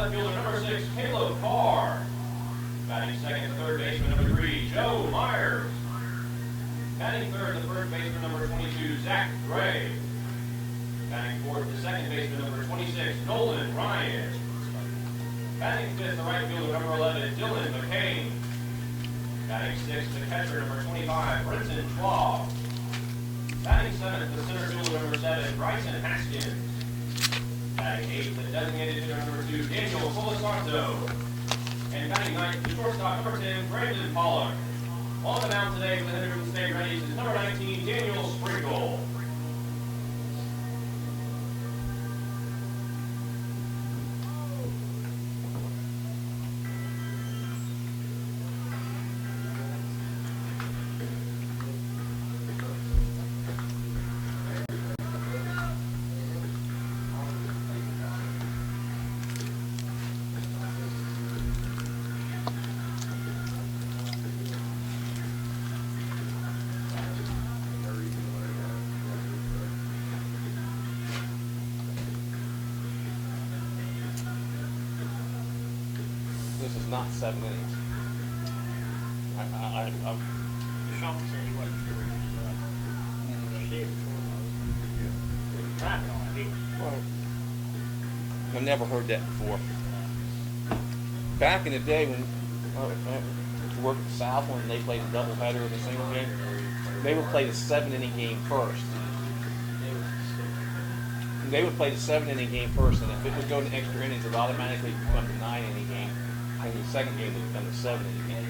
left fielder number 6, Caleb Carr. Batting second to third baseman number 3, Joe Myers. Batting third to first baseman number 22, Zach Gray. Batting fourth to second baseman number 26, Nolan Ryan. Batting fifth to right fielder number 11, Dylan McCain. Batting sixth to catcher number 25, Brenton Schwab. Batting seventh to center fielder number 7, Bryson Haskins. Batting eighth to designated hitter number 2, Daniel Colasanto. And batting ninth to shortstop number 10, Brandon Pollock. On the mound today for the Henderson State Reddies is number 19, Daniel Sprinkle. This is not 7 innings. Sean said he wasn't sure he was shit driving on it. Well, I've never heard that before. Back in the day when I worked at Southland and they played a doubleheader in a single game, they would play the 7-inning game first. They would play the 7-inning game first, and if it would go to extra innings, it would automatically become the 9-inning game. And the second game would become the 7-inning game.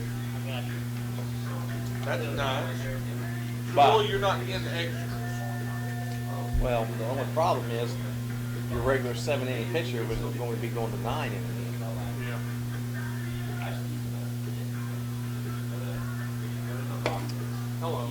That's nice. But, Well, you're not in extras. well, the only problem is your regular 7-inning pitcher was going to be going to 9-inning game. Yeah. Hello.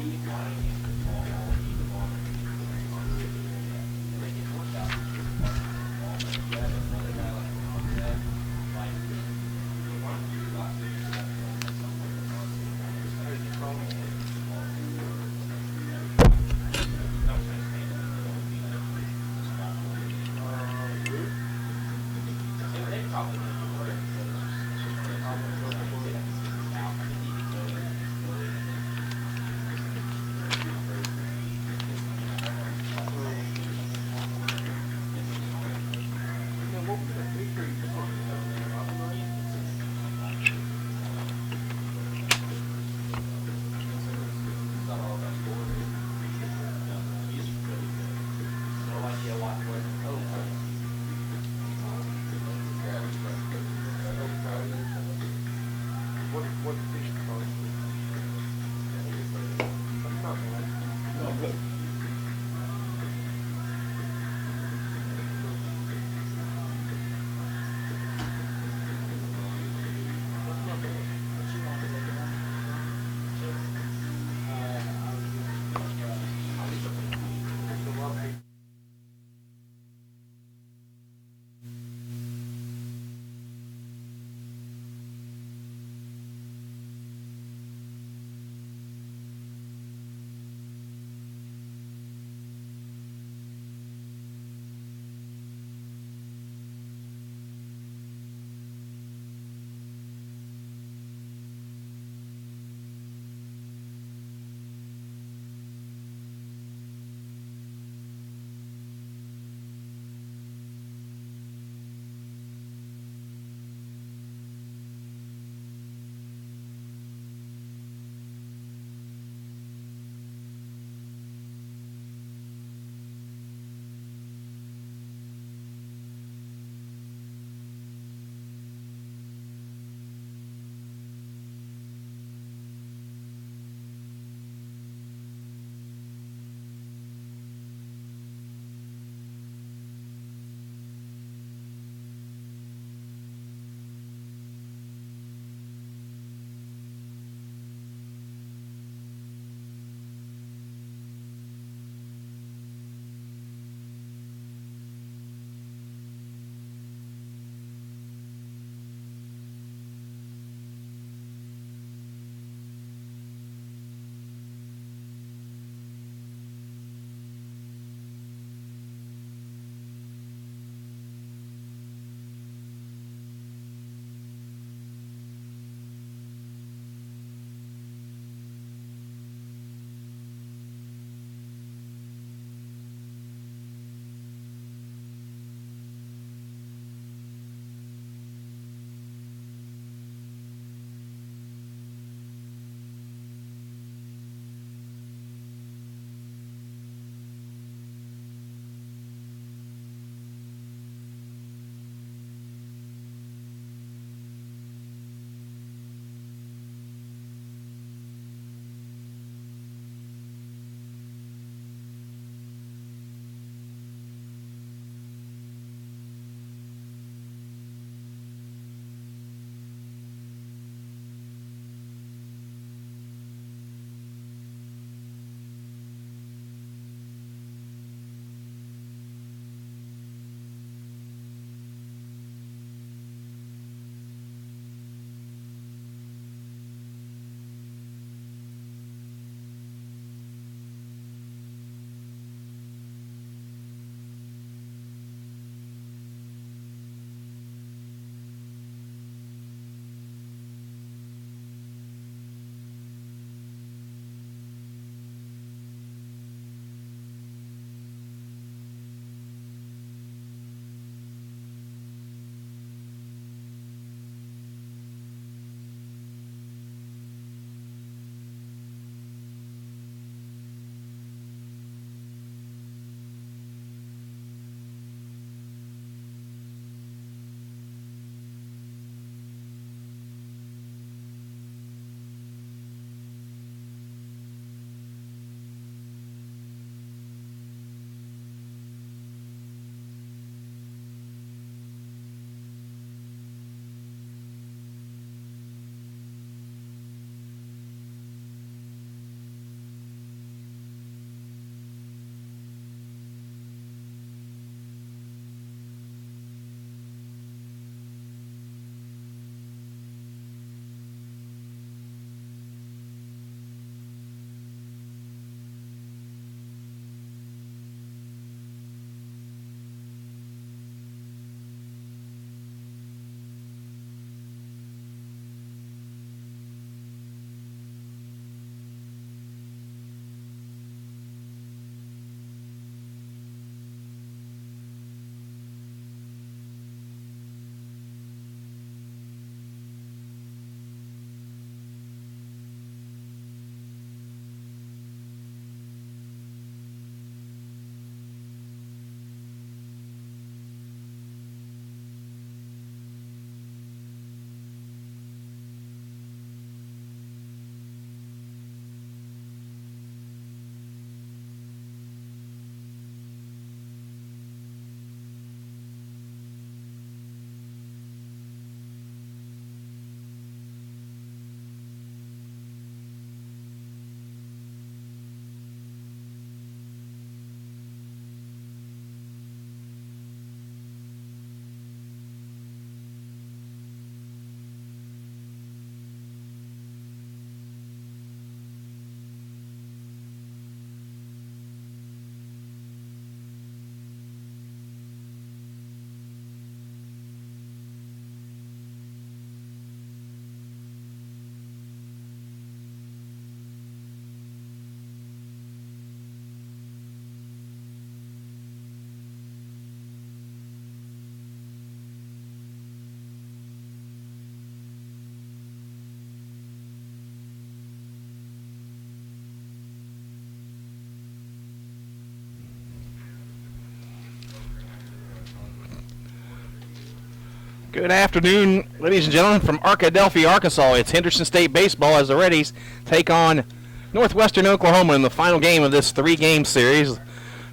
Good afternoon, ladies and gentlemen, from Arkadelphia, Arkansas. It's Henderson State baseball as the Reddies take on Northwestern Oklahoma in the final game of this three-game series.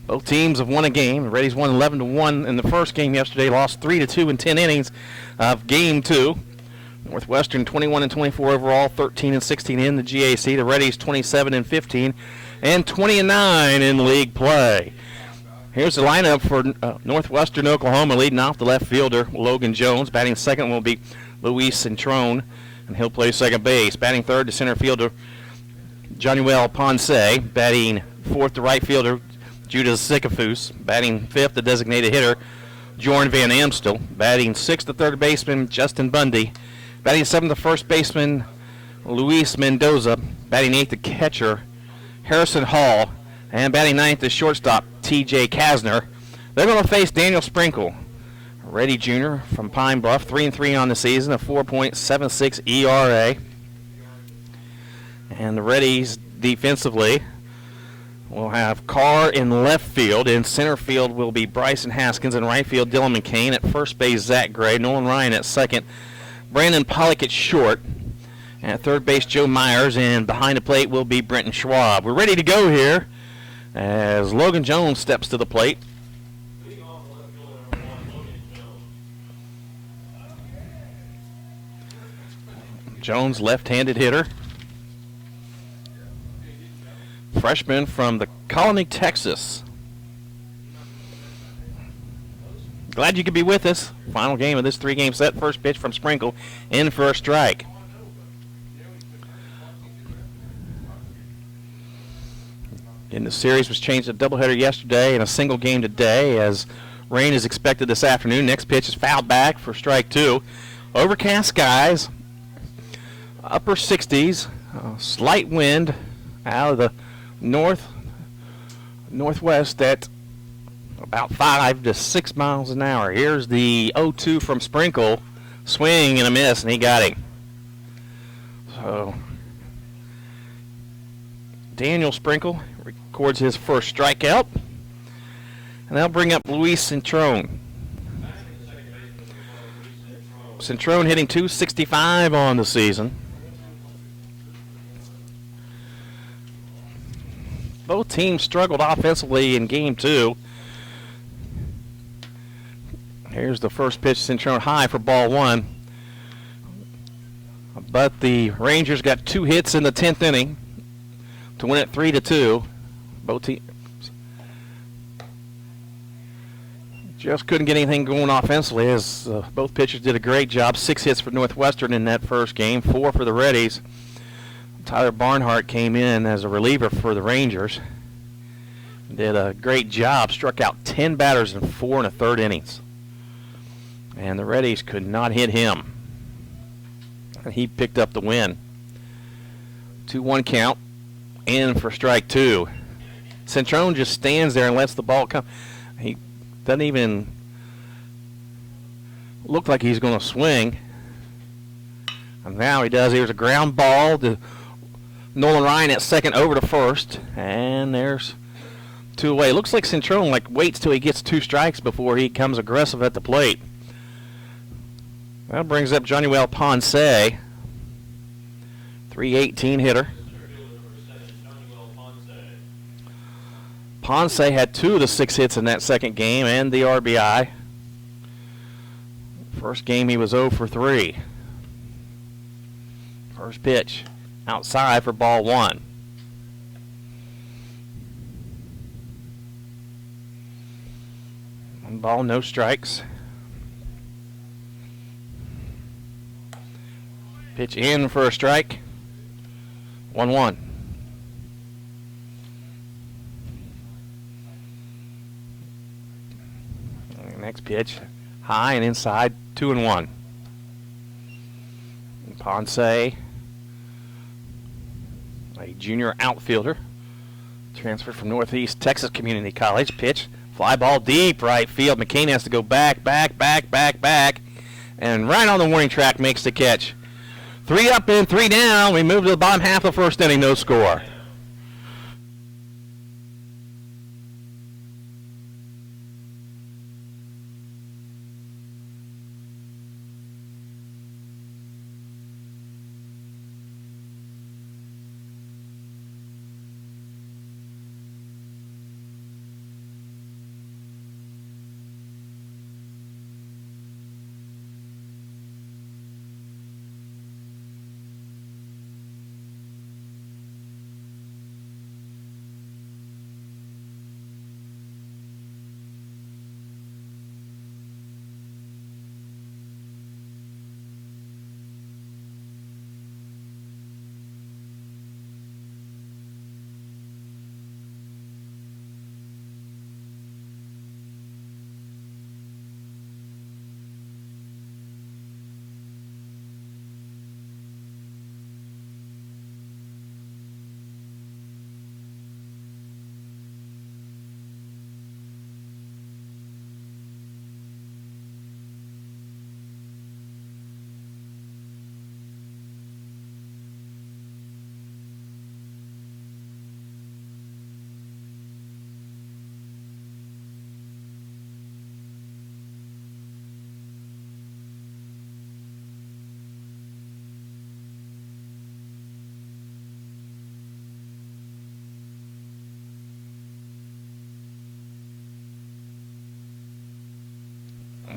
Both teams have won a game. The Reddies won 11-1 in the first game yesterday, lost 3-2 in 10 innings of Game 2. Northwestern 21-24 overall, 13-16 in the GAC. The Reddies 27-15 and 20-9 in league play. Here's the lineup for Northwestern Oklahoma. Leading off, the left fielder Logan Jones. Batting second will be Luis Centrone, and he'll play second base. Batting third, the center fielder Jonuel Ponce. Batting fourth, the right fielder Judas Sikafus. Batting fifth, the designated hitter Jorn Van Amstel. Batting sixth, the third baseman Justin Bundy. Batting seventh, the first baseman Luis Mendoza. Batting eighth, the catcher Harrison Hall. And batting ninth, the shortstop T.J. Kasner. They're going to face Daniel Sprinkle, Reddie Jr. from Pine Bluff, 3-3 on the season, a 4.76 ERA. And the Reddies defensively will have Carr in left field. In center field will be Bryson Haskins. In right field, Dylan McCain. At first base, Zach Gray. Nolan Ryan at second. Brandon Pollock at short. And at third base, Joe Myers. And behind the plate will be Brenton Schwab. We're ready to go here as Logan Jones steps to the plate. Jones, left-handed hitter. Freshman from the Colony, Texas. Glad you could be with us. Final game of this three-game set. First pitch from Sprinkle, in for a strike. And the series was changed to a doubleheader yesterday and a single game today, as rain is expected this afternoon. Next pitch is fouled back for strike two. Overcast skies, upper 60s, slight wind out of the northwest at about 5 to 6 miles an hour. Here's the 0-2 from Sprinkle, swing and a miss, and he got him. So Daniel Sprinkle records his first strikeout, and they'll bring up Luis Centrone. Centrone hitting .265 on the season. Both teams struggled offensively in Game 2. Here's the first pitch, Centrone high for ball one. But the Rangers got 2 hits in the 10th inning to win it 3-2. Both teams just couldn't get anything going offensively, as both pitchers did a great job. 6 hits for Northwestern in that first game, 4 for the Reddies. Tyler Barnhart came in as a reliever for the Rangers. Did a great job, struck out 10 batters in 4 1/3 innings. And the Reddies could not hit him. And he picked up the win. 2-1 count, in for strike two. Centrone just stands there and lets the ball come. He doesn't even look like he's going to swing. And now he does. Here's a ground ball to Nolan Ryan at second, over to first. And there's 2 away. Looks like Centrone waits till he gets 2 strikes before he comes aggressive at the plate. That brings up Jonuel Ponce, 318 hitter. Ponce had 2 of the 6 hits in that second game and the RBI. First game he was 0 for 3. First pitch outside for ball one. One ball, no strikes. Pitch in for a strike. 1-1. Next pitch, high and inside, 2-1. Ponce, a junior outfielder, transferred from Northeast Texas Community College. Pitch, fly ball deep right field. McCain has to go back, and right on the warning track makes the catch. 3 up and 3 down. We move to the bottom half of the first inning, no score.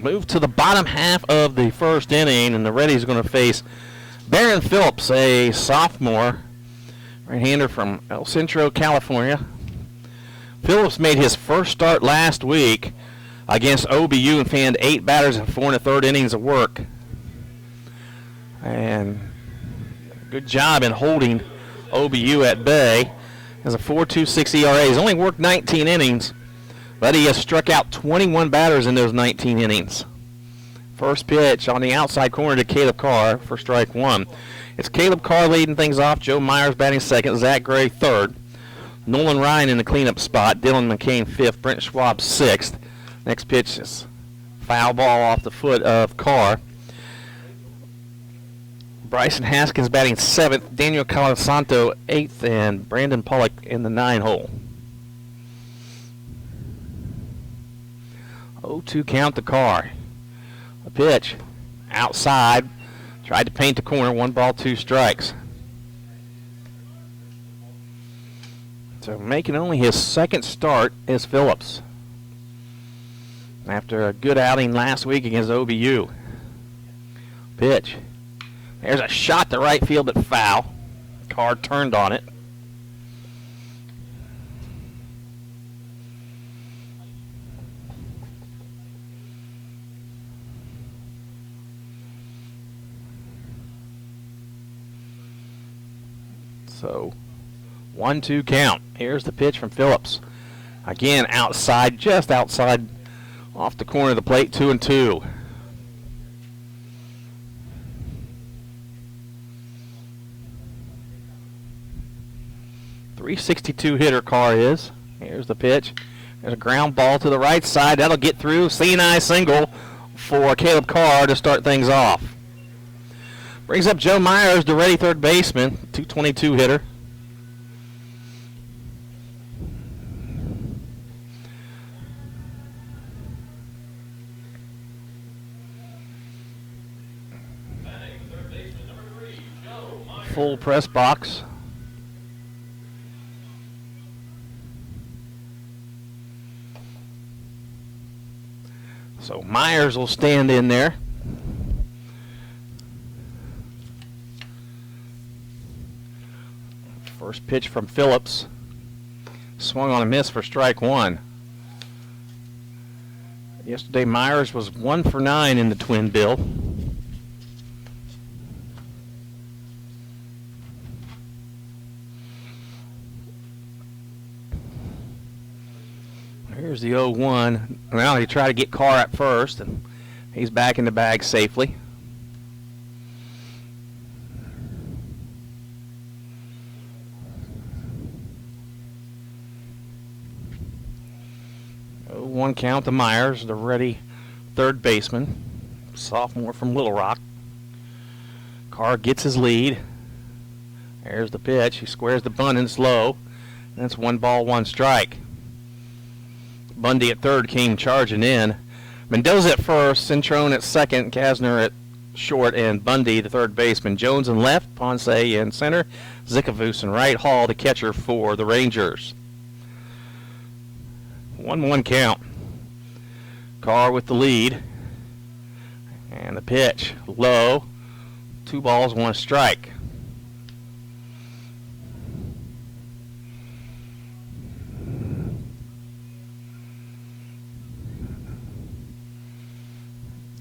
Move to the bottom half of the first inning, and the Reddies are going to face Barron Phillips, a sophomore right-hander from El Centro, California. Phillips made his first start last week against OBU and fanned 8 batters in 4 1/3 innings of work. And good job in holding OBU at bay. Has a 4.26 ERA. He's only worked 19 innings, but he has struck out 21 batters in those 19 innings. First pitch on the outside corner to Caleb Carr for strike 1. It's Caleb Carr leading things off. Joe Myers batting second. Zach Gray third. Nolan Ryan in the cleanup spot. Dylan McCain fifth. Brent Schwab sixth. Next pitch is foul ball off the foot of Carr. Bryson Haskins batting seventh. Daniel Colasanto eighth. And Brandon Pollock in the 9 hole. 0-2 count to Carr. A pitch outside. Tried to paint the corner. 1 ball, 2 strikes. So making only his second start is Phillips, after a good outing last week against OBU. Pitch. There's a shot to right field but foul. Carr turned on it. So 1-2 count. Here's the pitch from Phillips. Again, outside, just outside, off the corner of the plate, 2-2. .362 hitter Carr is. Here's the pitch. There's a ground ball to the right side. That'll get through. Seeing-eye single for Caleb Carr to start things off. Brings up Joe Myers, the Reddie third baseman, .222 hitter. Full press box. So Myers will stand in there. First pitch from Phillips. Swung on a miss for strike 1. Yesterday Myers was 1 for 9 in the twin bill. Here's the 0-1. Well, he tried to get Carr at first, and he's back in the bag safely. One count to Myers, the Reddie third baseman, sophomore from Little Rock. Carr gets his lead. There's the pitch. He squares the bunt in slow. That's 1 ball, 1 strike. Bundy at third came charging in. Mendoza at first, Centrone at second, Kasner at short, and Bundy, the third baseman. Jones in left, Ponce in center, Zikavus in right, Hall, the catcher for the Rangers. 1-1 count. Carr with the lead. And the pitch, low. 2 balls, 1 strike.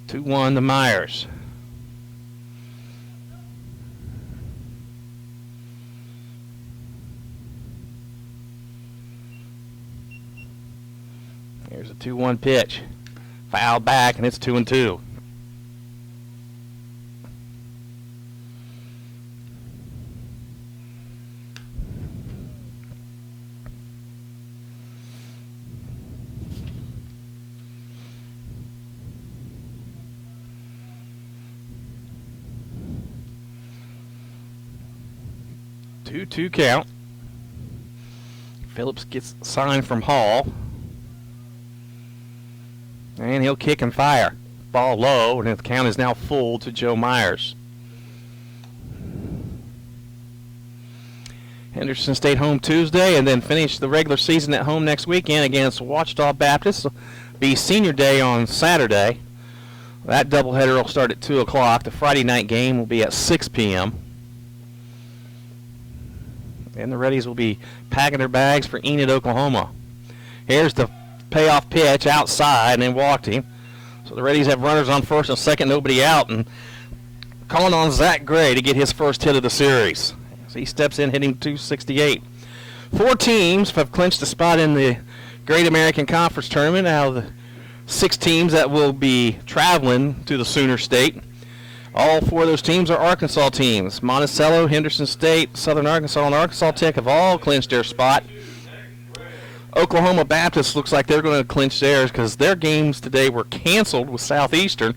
Two-one to Myers. Here's a 2-1 pitch. Foul back, and it's 2-2. Two count. Phillips gets signed from Hall. And he'll kick and fire. Ball low, and the count is now full to Joe Myers. Henderson stayed home Tuesday and then finished the regular season at home next weekend against Ouachita Baptist. It'll be senior day on Saturday. That doubleheader will start at 2 o'clock. The Friday night game will be at 6 p.m. And the Reddies will be packing their bags for Enid, Oklahoma. Here's the payoff pitch outside and walked him. So the Reddies have runners on first and second, nobody out, and calling on Zach Gray to get his first hit of the series. So he steps in, hitting .268. 4 teams have clinched a spot in the Great American Conference Tournament out of the 6 teams that will be traveling to the Sooner State. All 4 of those teams are Arkansas teams. Monticello, Henderson State, Southern Arkansas, and Arkansas Tech have all clinched their spot. Oklahoma Baptist looks like they're going to clinch theirs because their games today were canceled with Southeastern.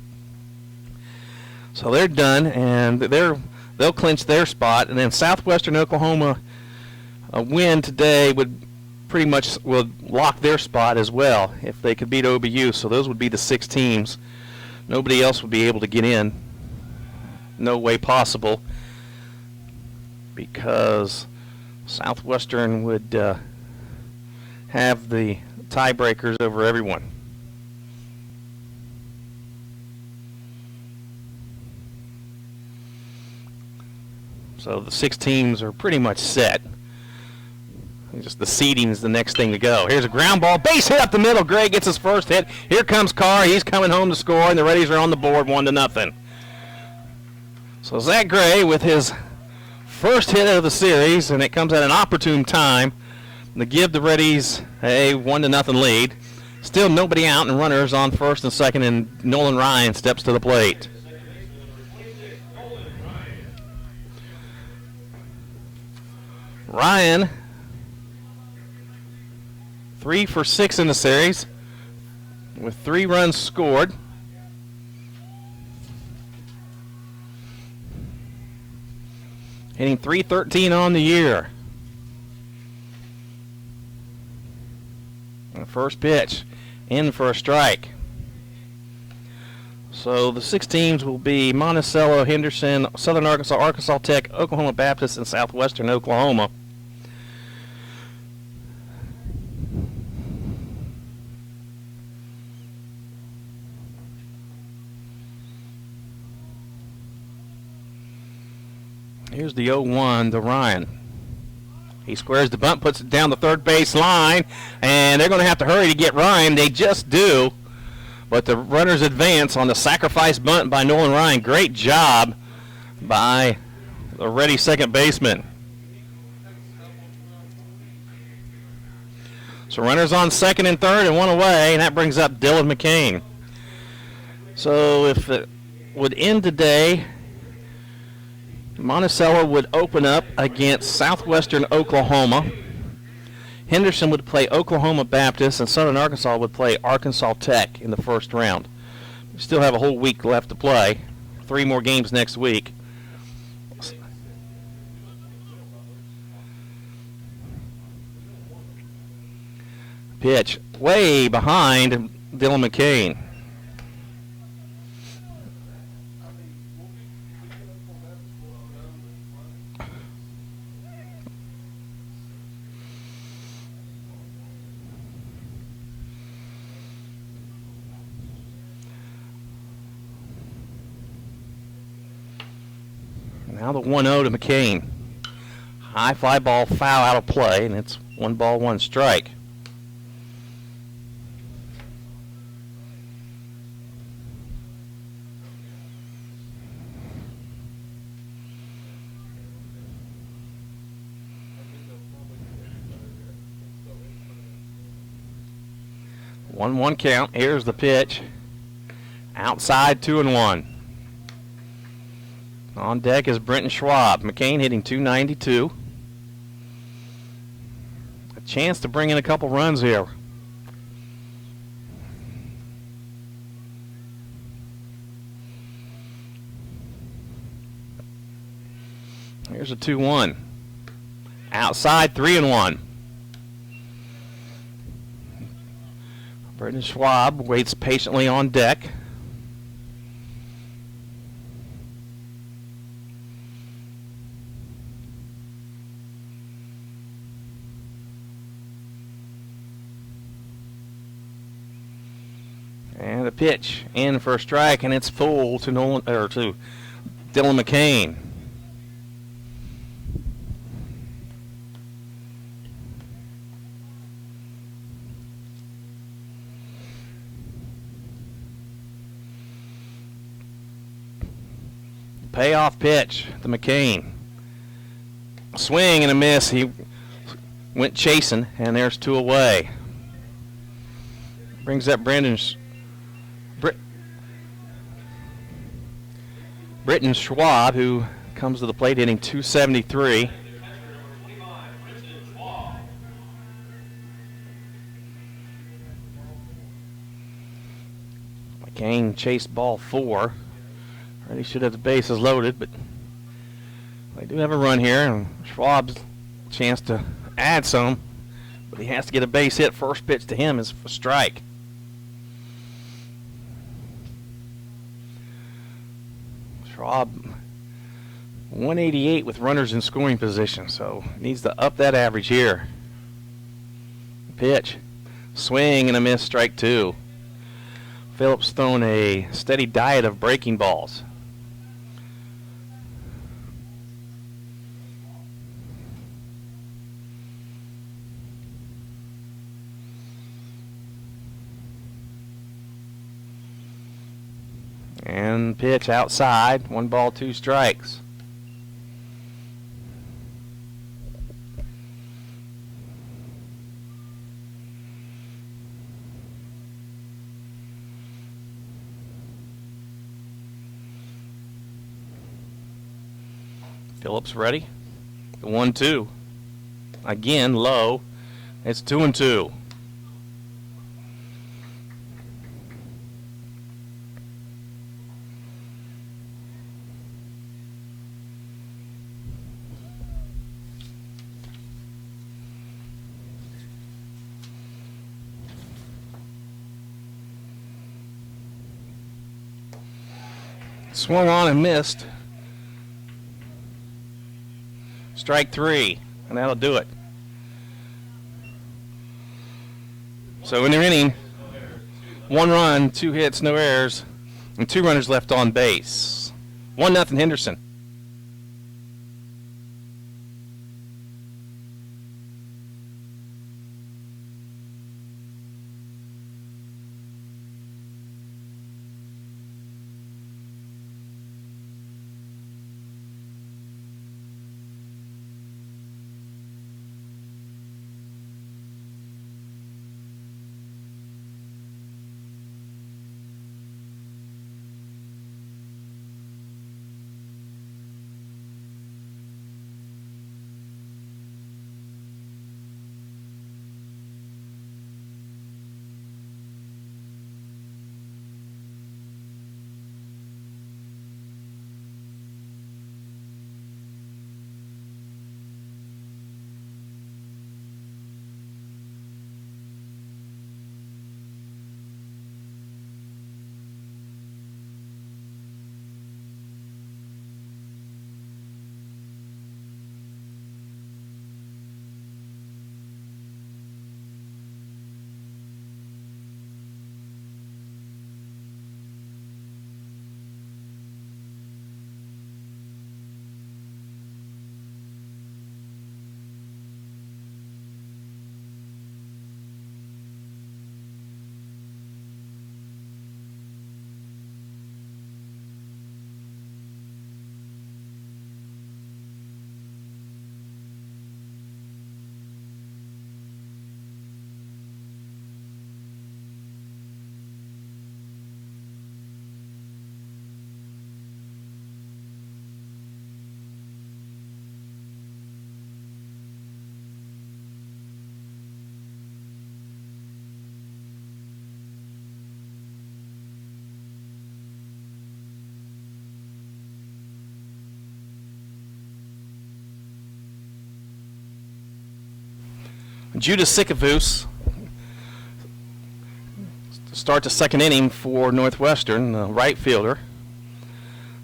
So they're done, and they'll clinch their spot. And then Southwestern Oklahoma, a win today would lock their spot as well if they could beat OBU. So those would be the 6 teams. Nobody else would be able to get in. No way possible, because Southwestern would have the tiebreakers over everyone. So the 6 teams are pretty much set. Just the seeding is the next thing to go. Here's a ground ball, base hit up the middle. Gray gets his first hit. Here comes Carr. He's coming home to score, and the Reddies are on the board 1-0. So Zach Gray with his first hit of the series, and it comes at an opportune time to give the Reddies a 1-0 lead. Still nobody out and runners on first and second, and Nolan Ryan steps to the plate. Ryan, 3 for 6 in the series with 3 runs scored. Hitting .313 on the year. And the first pitch in for a strike. So the 6 teams will be Monticello, Henderson, Southern Arkansas, Arkansas Tech, Oklahoma Baptist, and Southwestern Oklahoma. Here's the 0-1 to Ryan. He squares the bunt, puts it down the third base line, and they're going to have to hurry to get Ryan. They just do. But the runners advance on the sacrifice bunt by Nolan Ryan. Great job by the Reddie second baseman. So runners on second and third and 1 away, and that brings up Dylan McCain. So if it would end today, Monticello would open up against Southwestern Oklahoma. Henderson would play Oklahoma Baptist, and Southern Arkansas would play Arkansas Tech in the first round. We still have a whole week left to play. 3 more games next week. Pitch way behind Dylan McCain. Now the 1-0 to McCain. High fly ball foul out of play, and it's 1 ball, 1 strike. One count. Here's the pitch. Outside 2-1. On deck is Brenton Schwab. McCain hitting .292. A chance to bring in a couple runs here. Here's a 2-1. Outside 3-1. Brenton Schwab waits patiently on deck. And the pitch in for a strike, and it's full to to Dylan McCain. Payoff pitch to McCain. Swing and a miss. He went chasing, and there's 2 away. Brings up Britton Schwab, who comes to the plate hitting .273. McCain chased ball 4. Reddie should have the bases loaded, but they do have a run here, and Schwab's chance to add some, but he has to get a base hit. First pitch to him is a strike. Schwab 188 with runners in scoring position, so needs to up that average here. Pitch, swing and a miss, strike 2. Phillips thrown a steady diet of breaking balls. And pitch outside, 1 ball, 2 strikes. Phillips ready. The 1-2. Again, low. It's 2-2. Swung on and missed. Strike 3, and that'll do it. So in the inning, 1 run, 2 hits, no errors, and 2 runners left on base. 1-0 Henderson. Judas Sikavus start the second inning for Northwestern, the right fielder.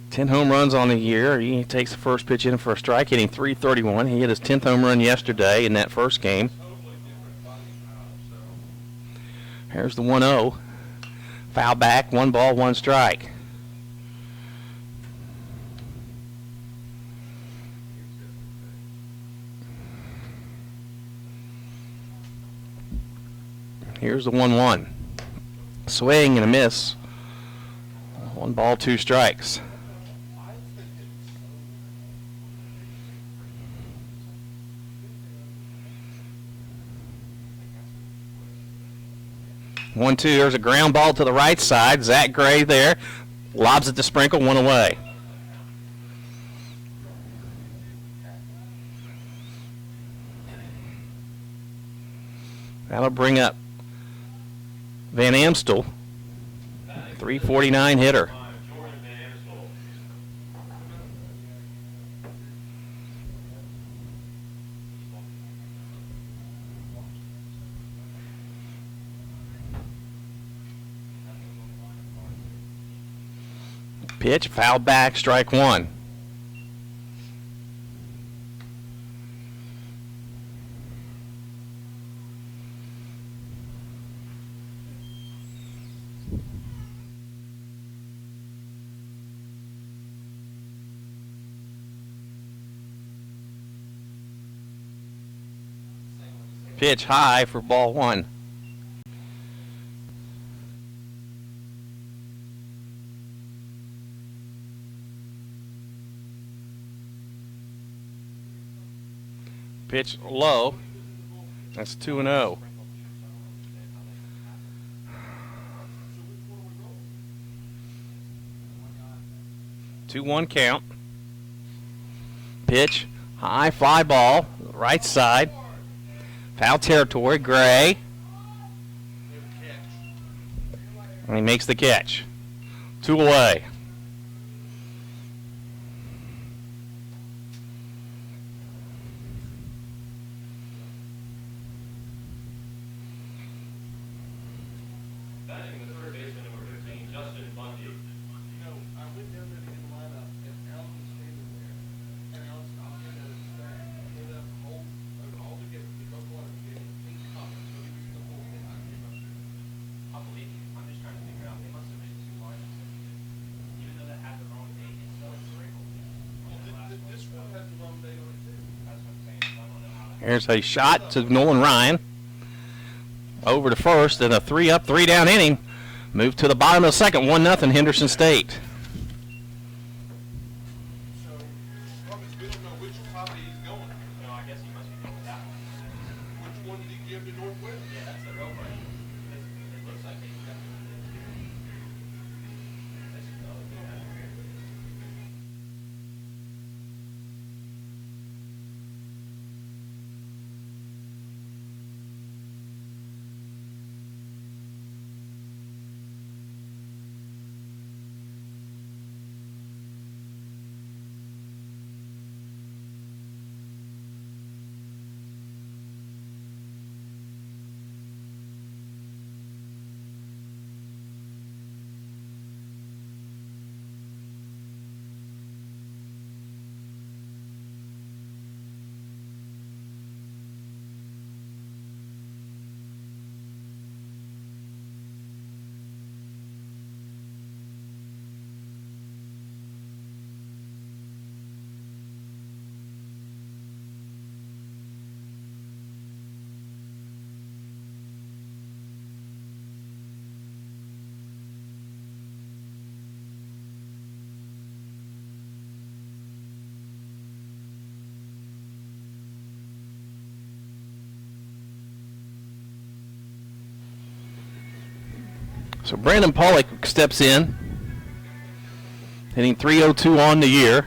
10 home runs on the year. He takes the first pitch in for a strike, hitting .331. He hit his 10th home run yesterday in that first game. Here's the 1-0. Foul back, 1 ball, 1 strike. Here's the 1-1. Swing and a miss. 1 ball, 2 strikes. One, two. There's a ground ball to the right side. Zach Gray there. Lobs it to Sprinkle. 1 away. That'll bring up Van Amstel. 349 hitter. Pitch, foul back, strike 1. Pitch high for ball 1. Pitch low. That's 2-0. Two one count. Pitch high, fly ball, right side. Foul territory, Gray. And he makes the catch. 2 away. Here's a shot to Nolan Ryan. Over to first in a 3-up, 3-down inning. Move to the bottom of the second, 1-0 Henderson State. So, we don't know which copy he's going. No, I guess he must be going with that one. Which one did he give to Northwestern? Yeah, that's the real question. It looks like he's got So Brandon Pollock steps in, hitting .302 on the year.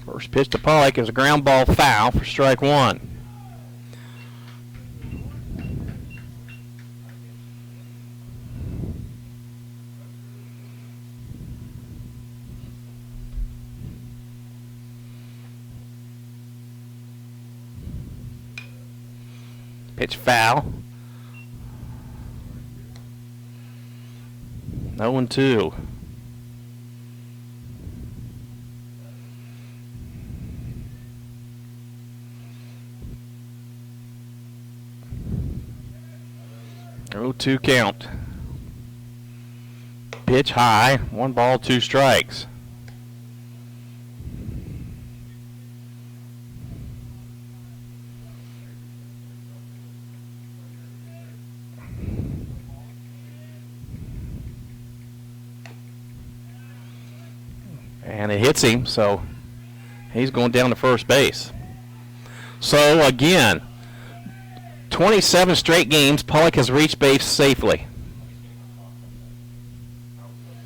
First pitch to Pollock is a ground ball foul for strike 1. Pitch foul. 0-2. Oh, 2 count. Pitch high, 1 ball, 2 strikes. And it hits him, so he's going down to first base. So again, 27 straight games, Pollock has reached base safely.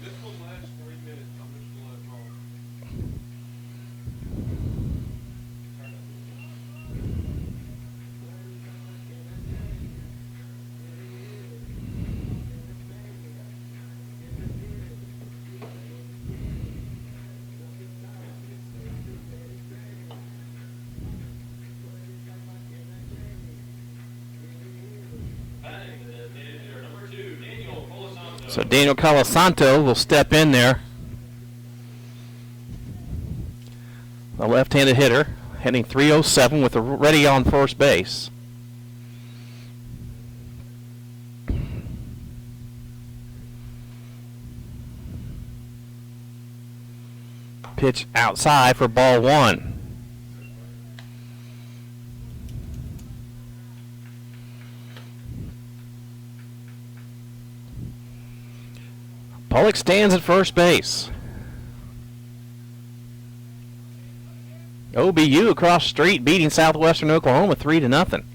This will last 3 minutes. I'm just going to let it roll. So Daniel Colasanto will step in there. The left-handed hitter, hitting .307 with a Reddie on first base. Pitch outside for ball 1. Pollock stands at first base. OBU across the street beating Southwestern Oklahoma 3-0.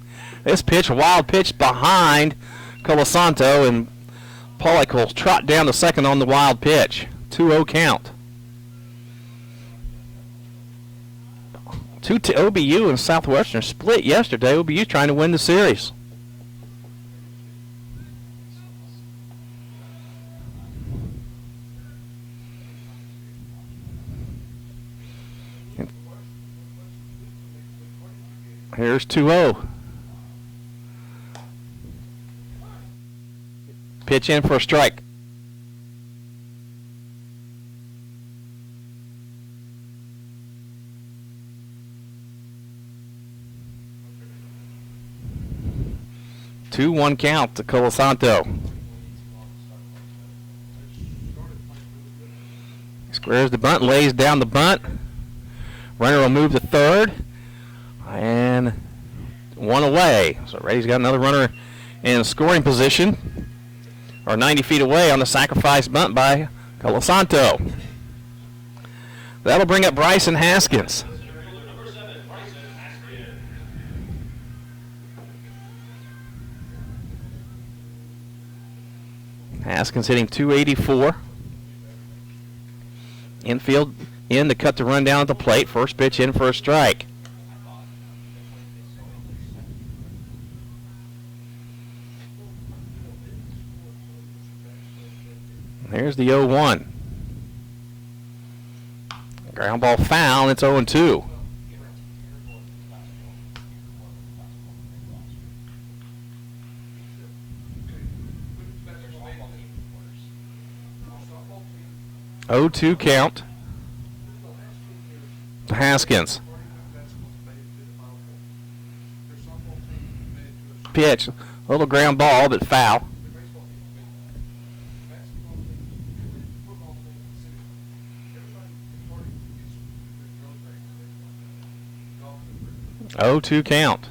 This pitch, a wild pitch behind Colasanto, and Pollock will trot down to second on the wild pitch. 2-0 count. OBU and Southwestern split yesterday. OBU trying to win the series. Here's 2-0. Pitch in for a strike. Two 1 count to Colasanto. Squares the bunt, lays down the bunt. Runner will move to third. And 1 away. So Reddie's got another runner in scoring position, or 90 feet away on the sacrifice bunt by Colasanto. That'll bring up Bryson Haskins. Haskins hitting .284. Infield in to cut the run down at the plate. First pitch in for a strike. Here's the 0-1. Ground ball foul, and it's 0-2. Oh-2 count to Haskins. Pitch, a little ground ball, but foul. Oh-2 count.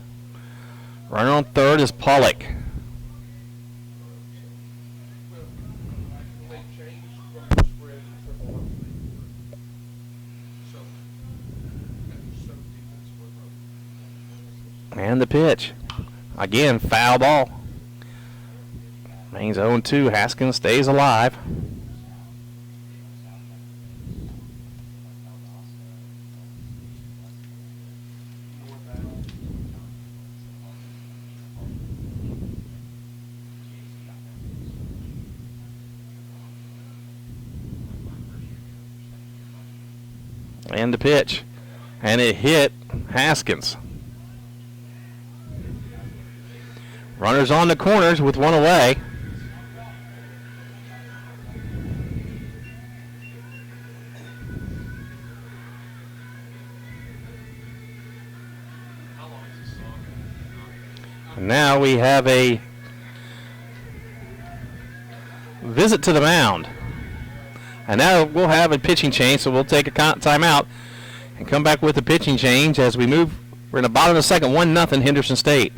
Runner on third is Pollock. And the pitch. Again, foul ball. Means 0-2. Haskins stays alive. And the pitch. And it hit Haskins. Runners on the corners with 1 away. And now we have a visit to the mound. And now we'll have a pitching change, so we'll take a timeout and come back with a pitching change as we move. We're in the bottom of the second, 1-0 Henderson State.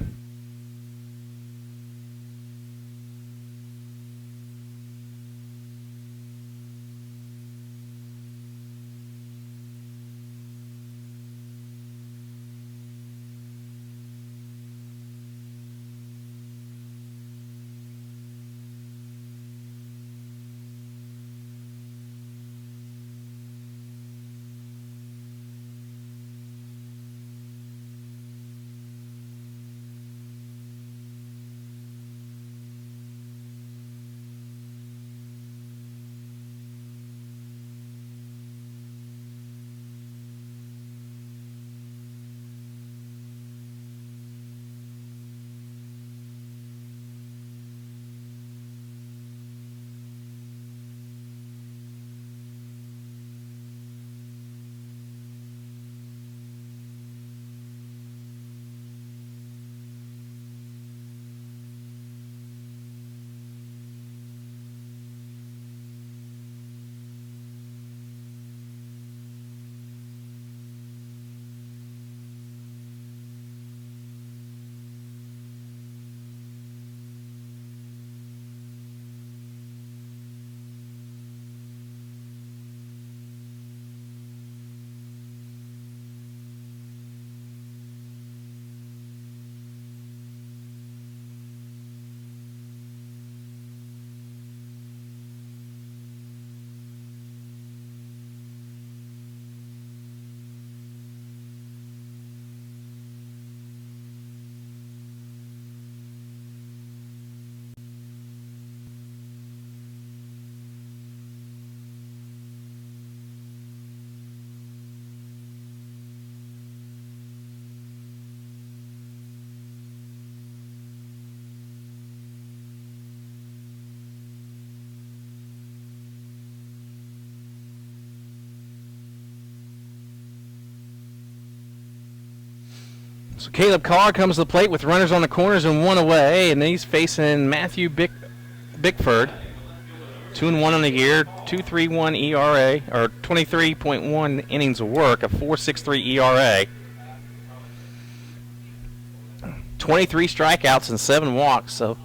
So Caleb Carr comes to the plate with runners on the corners and one away, and he's facing Matthew Bickford. 2-1 on the year, 2.31 ERA, or 23.1 innings of work, a 4.63 ERA. 23 strikeouts and 7 walks, so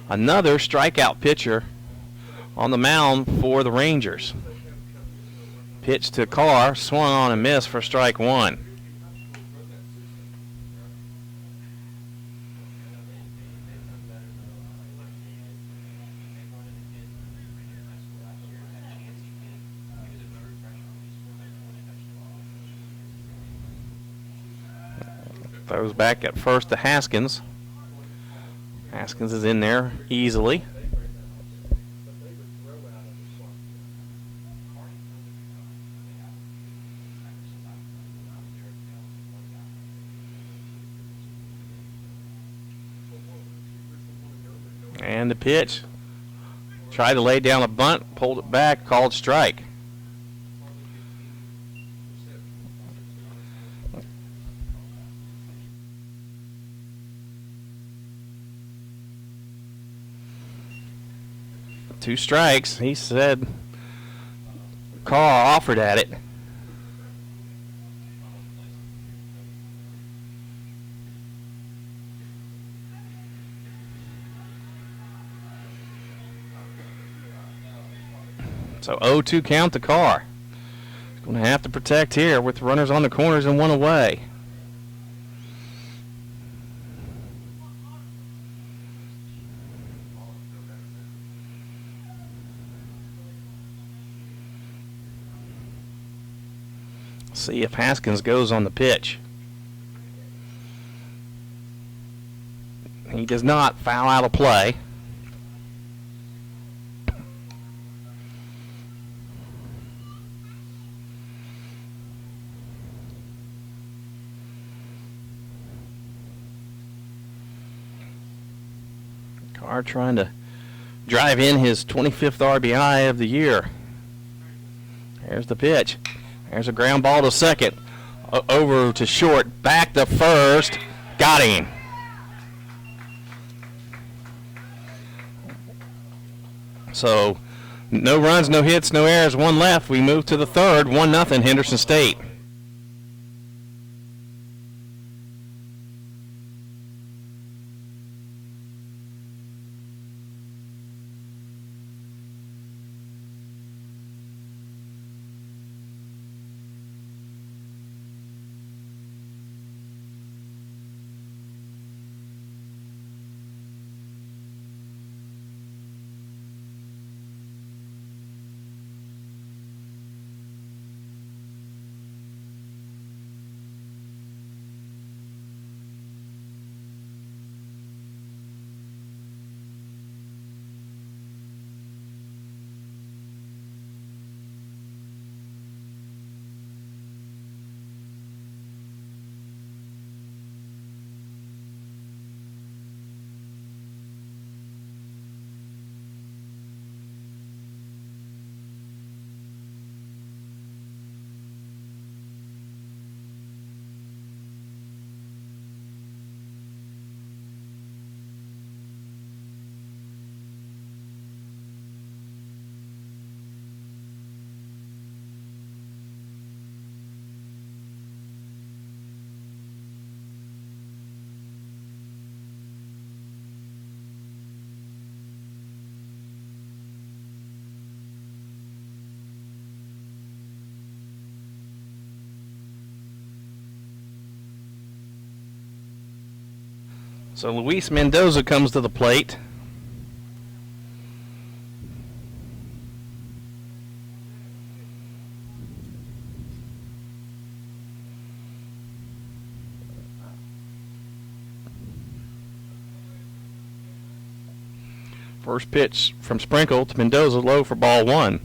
another strikeout pitcher on the mound for the Rangers. Pitch to Carr, swung on and missed for strike one. Throws back at first to Haskins. Haskins is in there easily. And the pitch. Tried to lay down a bunt, pulled it back, called strike. Two strikes. He said Carr offered at it. So 0-2 count to Carr. He's going to have to protect here with runners on the corners and one away. See if Haskins goes on the pitch. He does not. Foul out of play. Carr trying to drive in his 25th RBI of the year. There's the pitch. There's a ground ball to second. Over to short. Back to first. Got him. So no runs, no hits, no errors, one left. We move to the third, 1-0 Henderson State. So Luis Mendoza comes to the plate. First pitch from Sprinkle to Mendoza, low for ball one.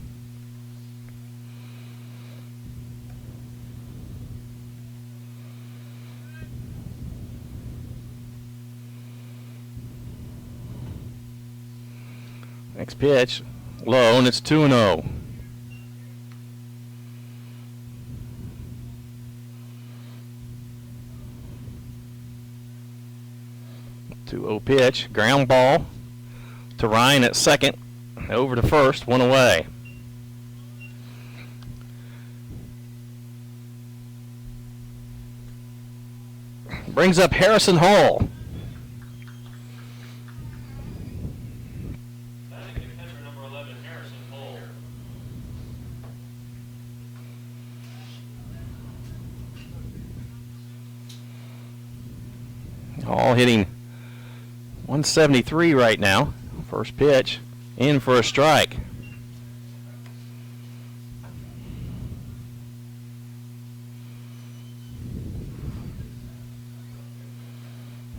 Next pitch, low, and it's 2-0. Pitch, ground ball to Ryan at second, over to first, one away. Brings up Harrison Hall. Number 11, Harrison Hall. Hall hitting 173 right now. First pitch, in for a strike.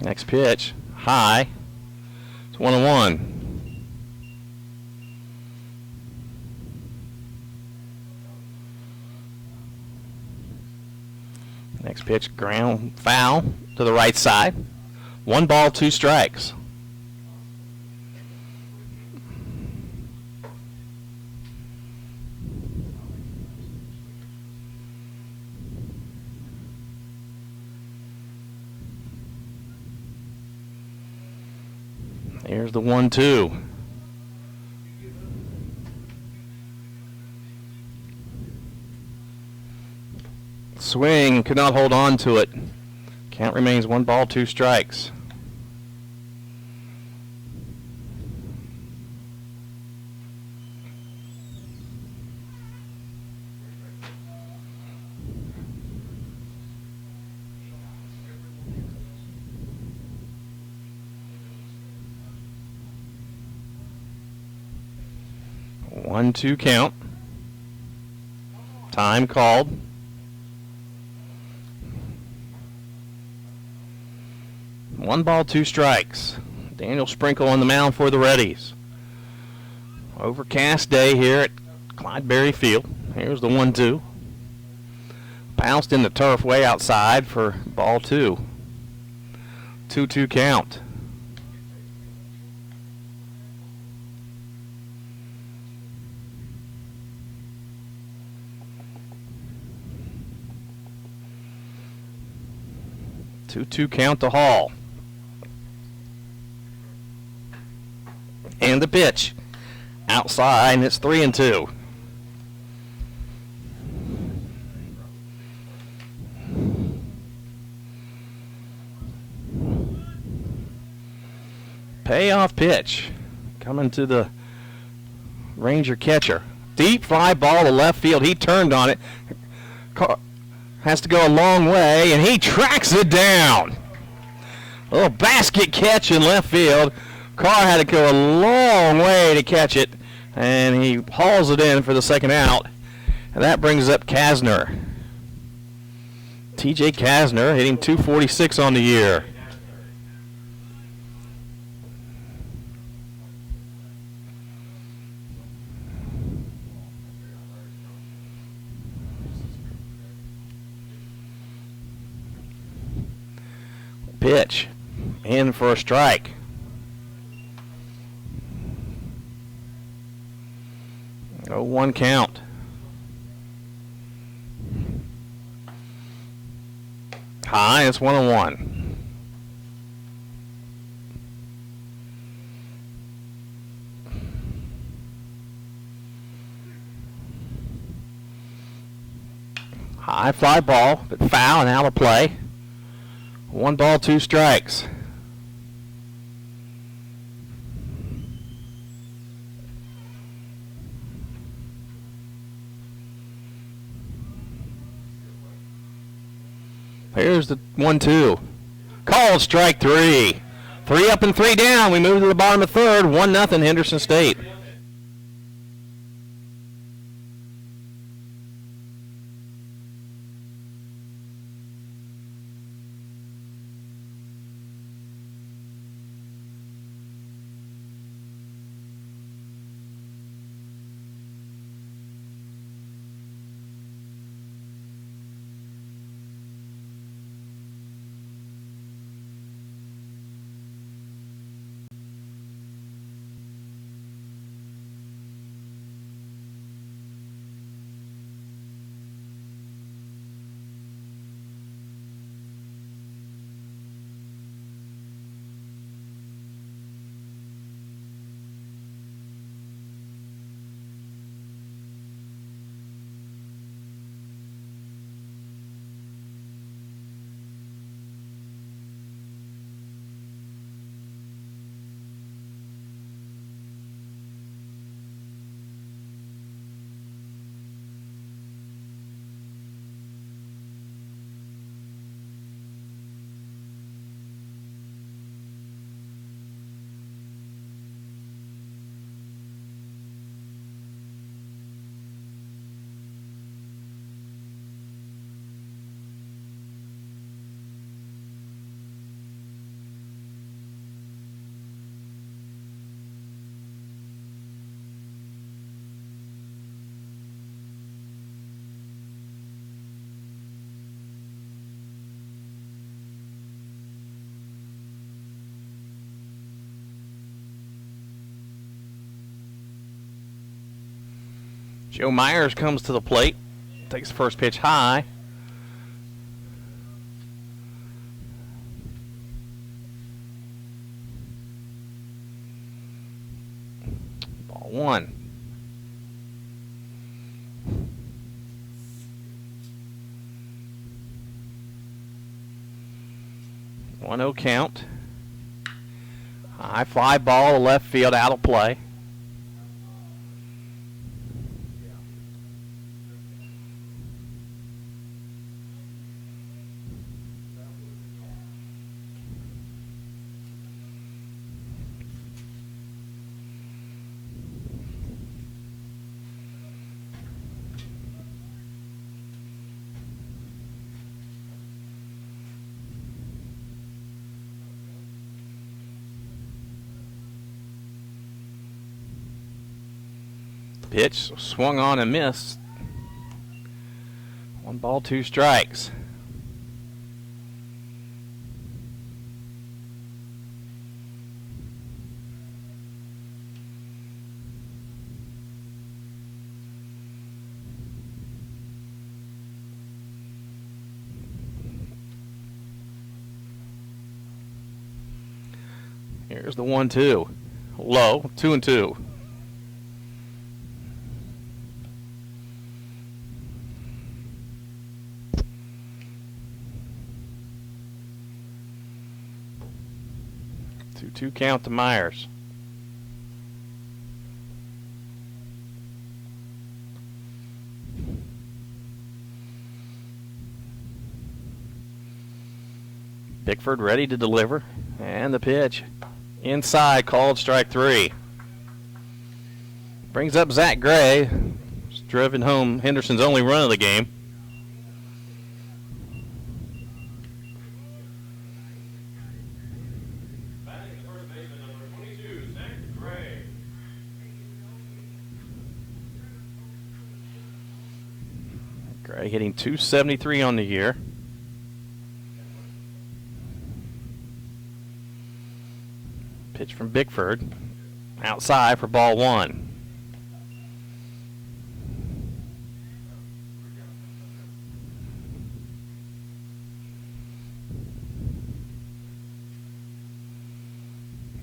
Next pitch, high. It's 1-1. Next pitch, ground foul to the right side. 1 ball, 2 strikes. Here's the 1-2. Swing, could not hold on to it. Count remains 1 ball, 2 strikes. One, 2 count. Time called. One ball, 2 strikes. Daniel Sprinkle on the mound for the Reddies. Overcast day here at Clydeberry Field. Here's the 1-2. Bounced in the turf way outside for ball 2. 2-2 count. Two count to Hall. And the pitch. outside, and it's 3-2. Payoff pitch coming to the Ranger catcher. Deep fly ball to left field. He turned on it. Has to go a long way, and he tracks it down. A little basket catch in left field. Carr had to go a long way to catch it, and he hauls it in for the second out. And that brings up Kasner. TJ Kasner hitting .246 on the year. Pitch in for a strike. Oh, 1 count. High, it's 1-1. High fly ball, but foul and out of play. 1 ball, 2 strikes. Here's the 1-2. Called strike 3. 3 up and 3 down. We move to the bottom of third. 1-0 Henderson State. Joe Myers comes to the plate, takes the first pitch high. Ball 1. One 0 count. High fly ball to left field, out of play. Pitch swung on and missed. 1 ball, 2 strikes. Here's the 1-2. Low, 2-2. 2-2 count to Myers. Bickford ready to deliver. And the pitch. Inside, called strike 3. Brings up Zach Gray. He's driven home Henderson's only run of the game. Batting the first baseman, number 22, Zach Gray. Gray hitting .273 on the year. Pitch from Bickford. Outside for ball 1.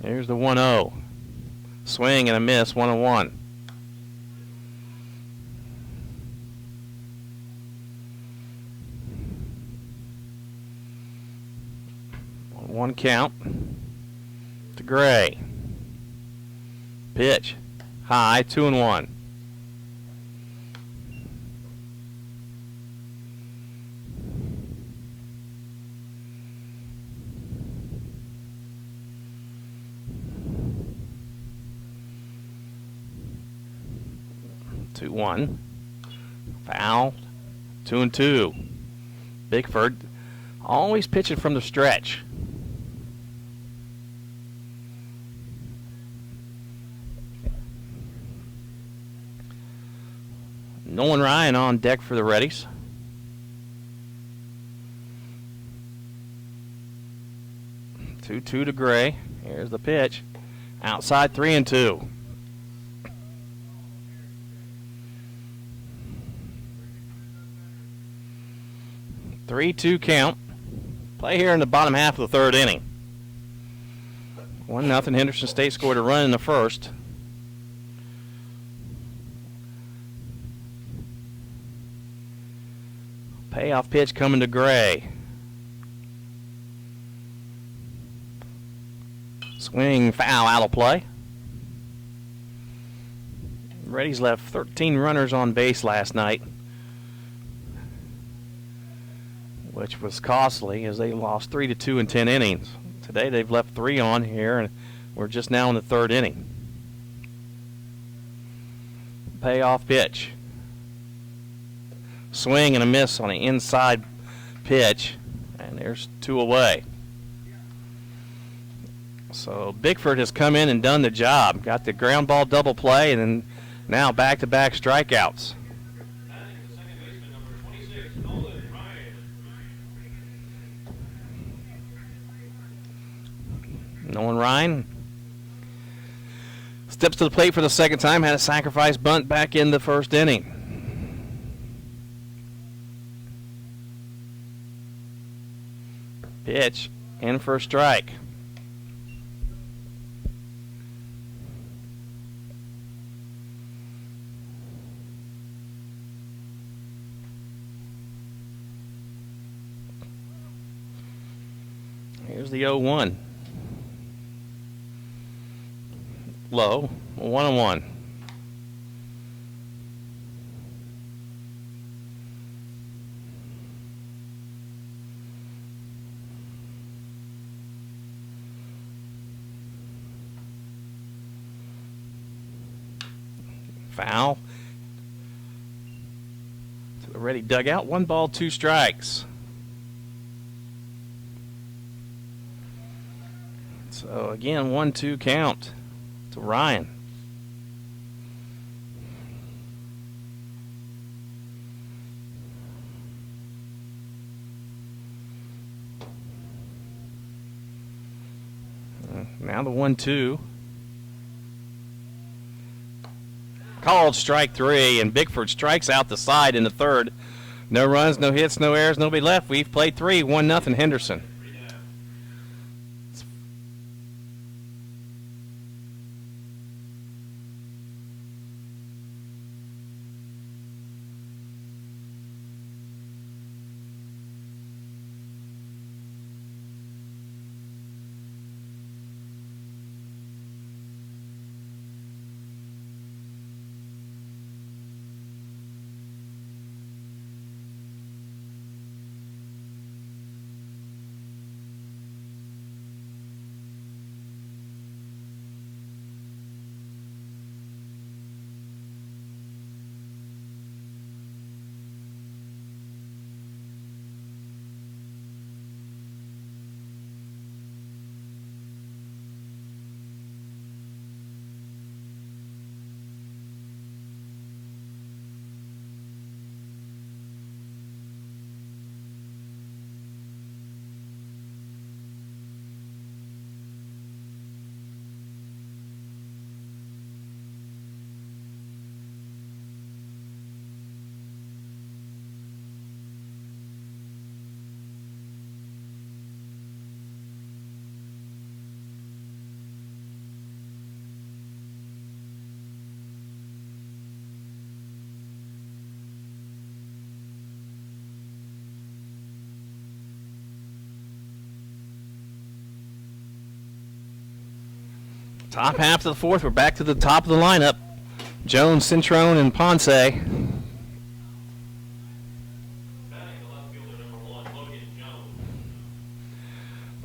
Here's the 1-0. Swing and a miss, 1-1. One count to Gray. Pitch. High, 2-1. One. Foul. 2-2. Bickford always pitching from the stretch. Nolan Ryan on deck for the Reddies. Two to Gray. Here's the pitch. Outside, 3-2. 3-2 count. Play here in the bottom half of the third inning. 1-0. Henderson State scored a run in the first. Payoff pitch coming to Gray. Swing, foul, out of play. Reddies left 13 runners on base last night, which was costly as they lost 3-2 in 10 innings. Today they've left 3 on here, and we're just now in the third inning. Payoff pitch. Swing and a miss on the inside pitch, and there's 2 away. So Bickford has come in and done the job. Got the ground ball double play, and then now back-to-back strikeouts. Batting the second baseman, number 26, Nolan Ryan. Nolan Ryan steps to the plate for the second time. Had a sacrifice bunt back in the first inning. Pitch in for a strike. Here's the 0-1. Low, 1-1. Foul. To the Reddie dugout. 1 ball, 2 strikes. So again, 1-2 count to Ryan. Now the 1-2. Called strike 3, and Bickford strikes out the side in the third. No runs, no hits, no errors, nobody left. We've played 3, 1-0 Henderson. Top half of the fourth, we're back to the top of the lineup. Jones, Centrone, and Ponce. Batting the left fielder, number 1, Logan Jones.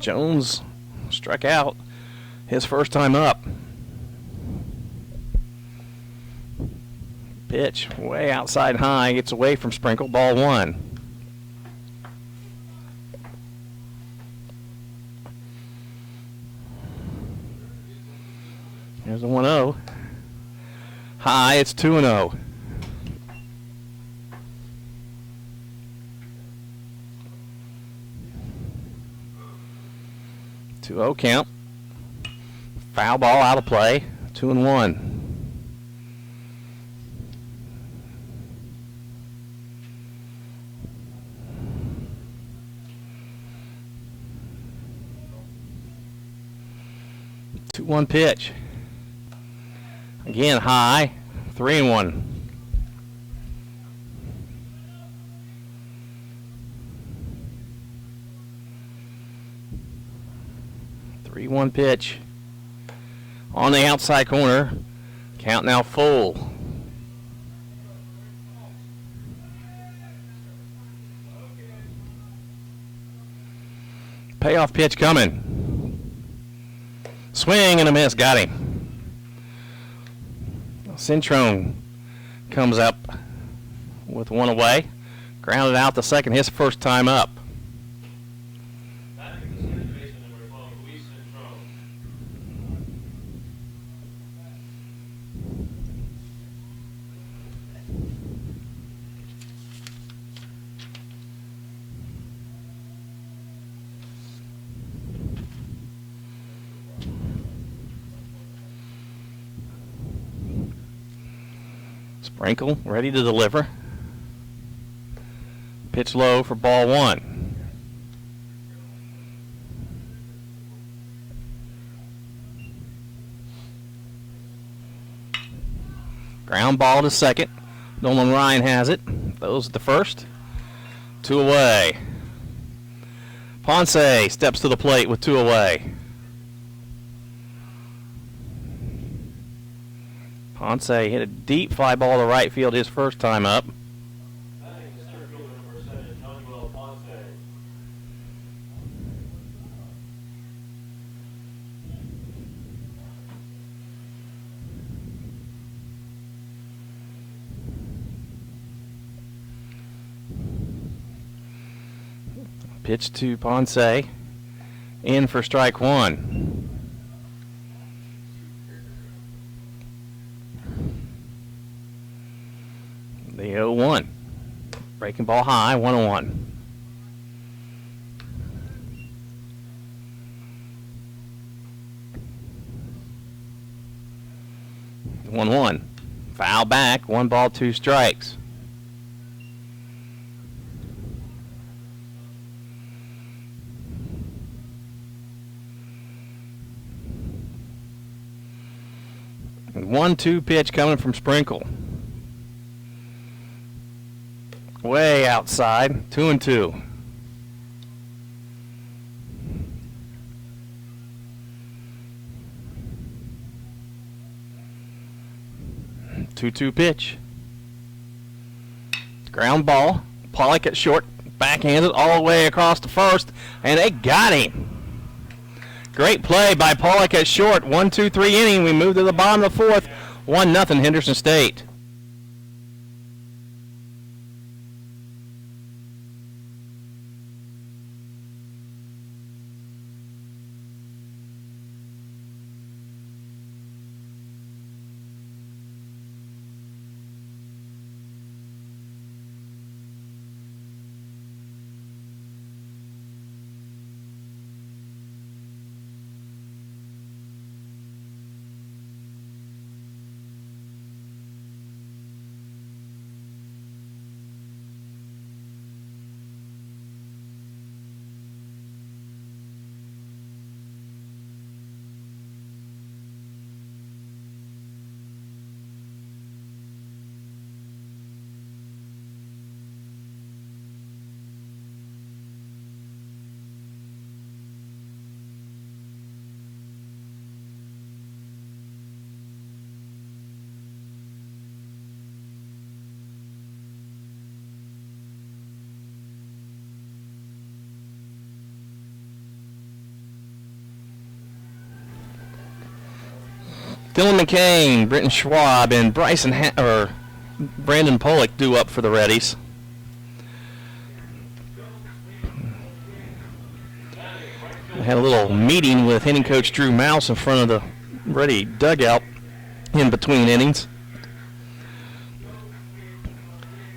Jones struck out his first time up. Pitch way outside high, gets away from Sprinkle, ball 1. Here's a 1-0. High, it's 2-0. Two-0 count. Foul ball out of play. 2-1. Two-one pitch. Again high. 3-1. Three-one pitch. On the outside corner. Count now full. Payoff pitch coming. Swing and a miss. Got him. Centrone comes up with one away. Grounded out the second, his first time up. Batting the second baseman, number 12, Luis Centrone. Sprinkle ready to deliver. Pitch low for ball 1. Ground ball to second. Nolan Ryan has it. Those at the first. 2 away. Ponce steps to the plate with 2 away. Ponce hit a deep fly ball to right field his first time up. Batting the center fielder, number 7, Manuel Ponce. Pitch to Ponce. In for strike 1. The 0-1. Breaking ball high, 1-1. One. Foul back, 1 ball, 2 strikes. And 1-2 pitch coming from Sprinkle. Way outside, 2-2. Two-two pitch. Ground ball. Pollock at short, backhanded all the way across the first, and they got him. Great play by Pollock at short. 1-2-3 inning. We move to the bottom of the fourth. 1-0 Henderson State. Dylan McCain, Brenton Schwab, and Brandon Pollock due up for the Reddies. I had a little meeting with hitting coach Drew Mouse in front of the Reddie dugout in between innings,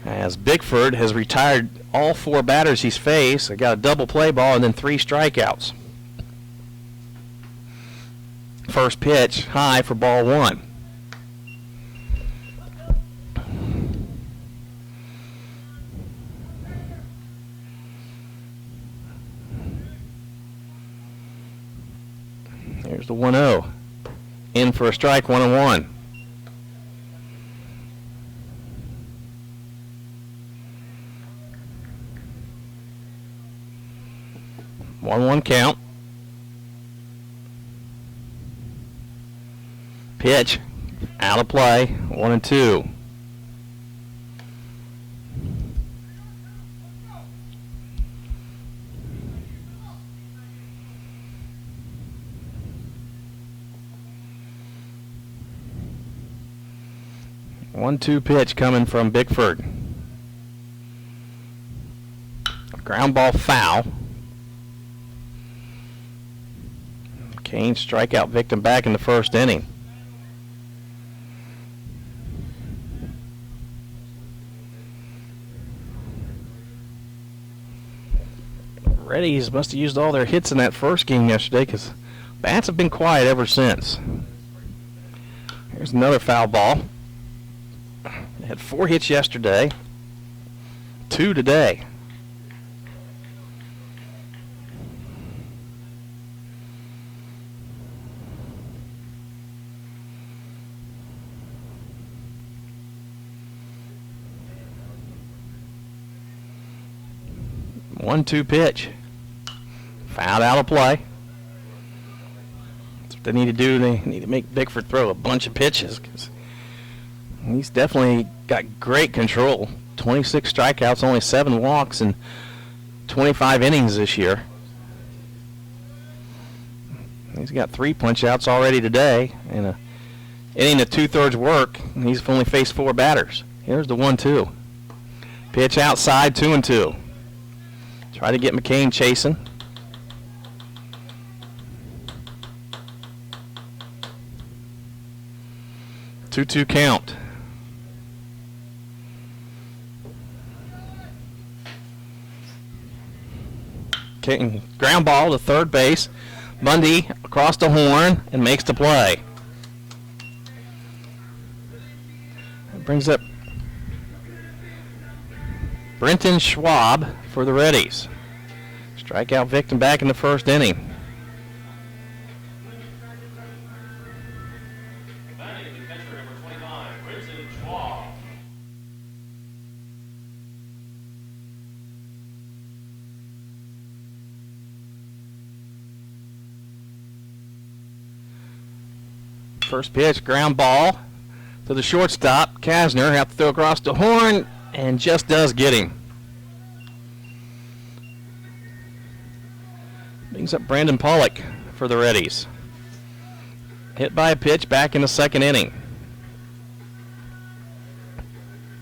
as Bickford has retired all 4 batters he's faced. I got a double play ball and then 3 strikeouts. First pitch high for ball 1. Here's the 1-0. In for a strike, 1-1. One count. Pitch out of play, 1-2. One-two pitch coming from Bickford. Ground ball foul. Kane strikeout victim back in the first inning. Reddies must have used all their hits in that first game yesterday, because bats have been quiet ever since. Here's another foul ball. They had 4 hits yesterday, 2 today. One-two pitch. Fouled out of play. That's what they need to do. They need to make Bickford throw a bunch of pitches, because he's definitely got great control. 26 strikeouts, only 7 walks, and 25 innings this year. He's got 3 punch-outs already today, and an inning of 2/3 work, and he's only faced 4 batters. Here's the 1-2. Pitch outside, 2-2. Try to get McCain chasing. Two count. Kicking ground ball to third base. Bundy across the horn and makes the play. That brings up Brenton Schwab for the Reddies. Strikeout victim back in the first inning. Batting the catcher, number 25, Brenton Schwab. First pitch, ground ball to the shortstop. Kasner have to throw across the horn and just does get him. Brings up Brandon Pollock for the Reddies. Hit by a pitch back in the second inning.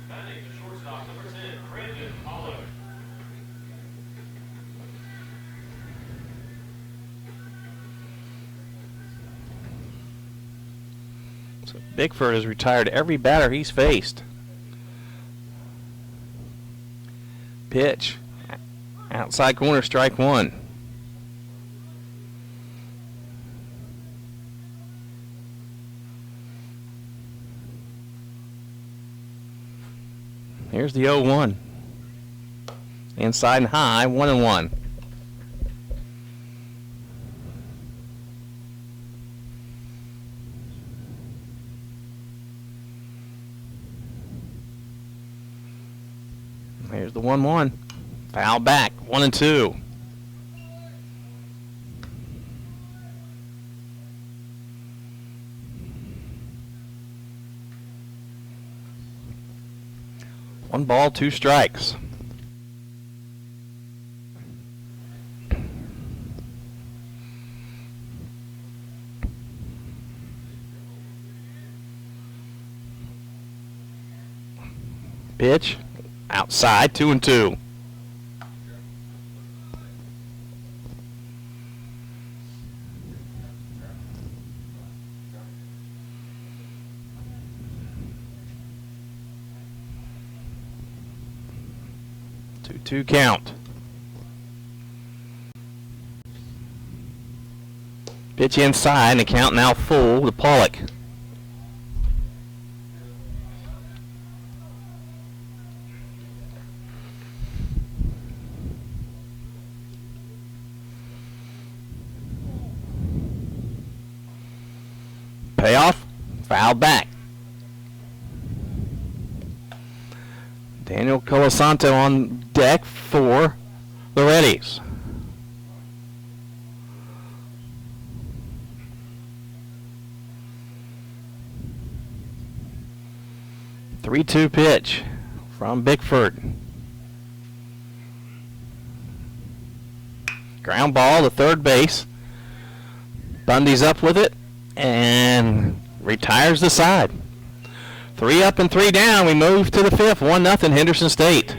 Batting the shortstop, number 10, Brandon Pollock. So Bickford has retired every batter he's faced. Pitch. Outside corner, strike 1. Here's the 0-1. Inside and high, 1-1. Here's the 1-1. Foul back, 1-2. One ball, 2 strikes. Pitch. Outside, 2-2. Two count. Pitch inside, and the count now full to Pollock. Payoff, foul back. Daniel Colasanto on deck for the Reddies. Three-two pitch from Bickford. Ground ball to third base. Bundy's up with it and retires the side. 3 up and 3 down. We move to the fifth. 1-0 Henderson State.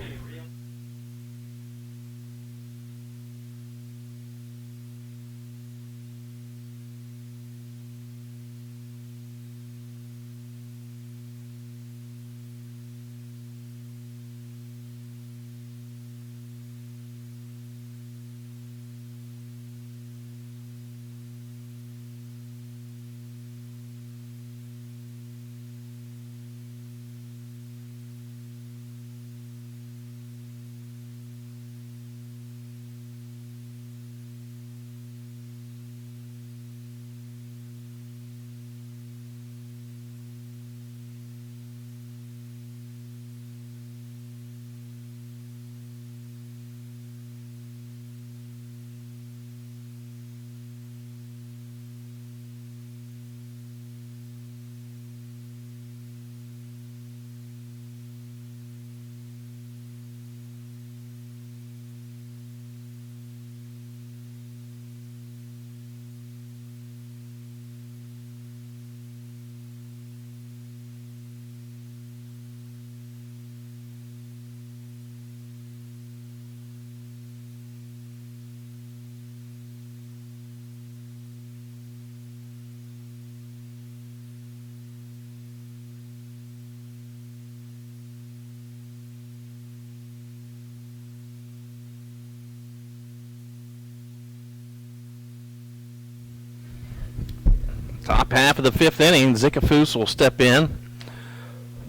Top half of the fifth inning, Zickafoos will step in.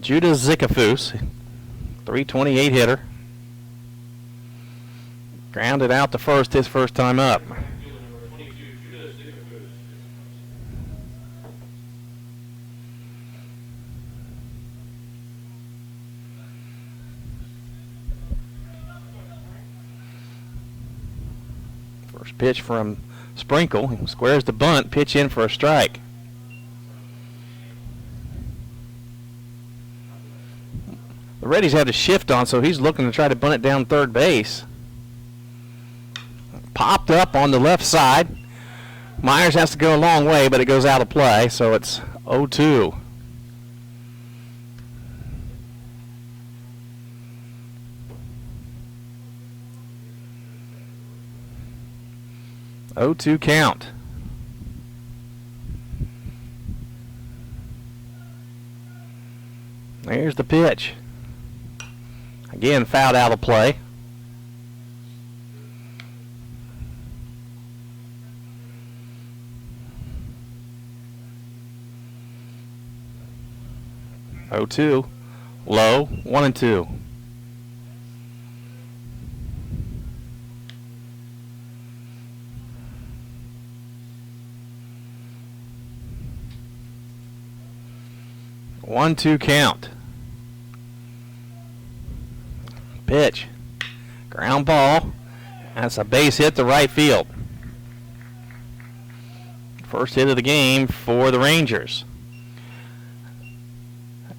Judah Zickafoos, 328 hitter. Grounded out to first his first time up. First pitch from Sprinkle. He squares the bunt, pitch in for a strike. The Reddies had a shift on, so he's looking to try to bunt it down third base. Popped up on the left side. Myers has to go a long way, but it goes out of play, so it's 0-2. Oh-2 count. There's the pitch. Again, fouled out of play. Oh, 2. Low. 1-2. One-two count. Pitch. Ground ball. That's a base hit to right field. First hit of the game for the Rangers.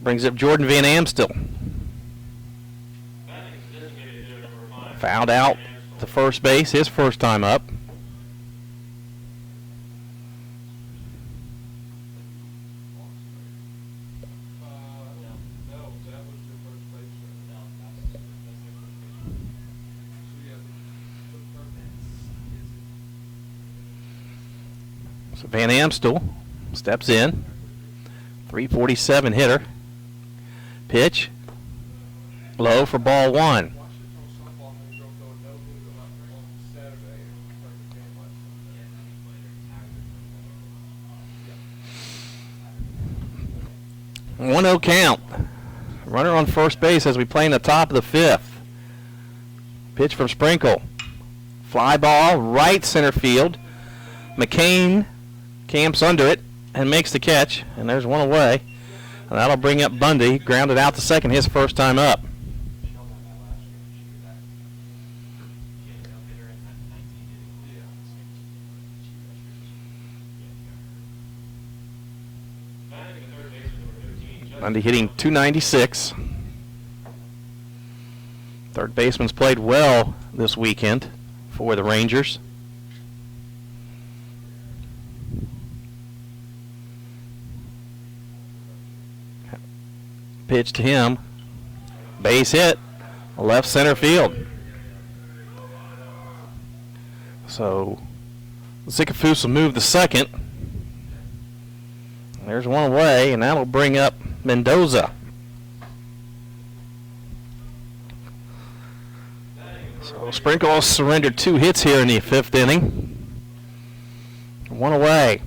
Brings up Jordan Van Amstel. Fouled out to first base, his first time up. So Van Amstel steps in. 347 hitter. Pitch. Low for ball one. One 0 count. Runner on first base as we play in the top of the fifth. Pitch from Sprinkle. Fly ball, right center field. McCain camps under it and makes the catch, and there's one away. And that'll bring up Bundy, grounded out to second, his first time up. Bundy hitting .296. Third baseman's played well this weekend for the Rangers. Pitch to him. Base hit. Left center field. So Zicafus will move to second. There's one away, and that'll bring up Mendoza. So Sprinkle surrendered 2 hits here in the fifth inning. One away.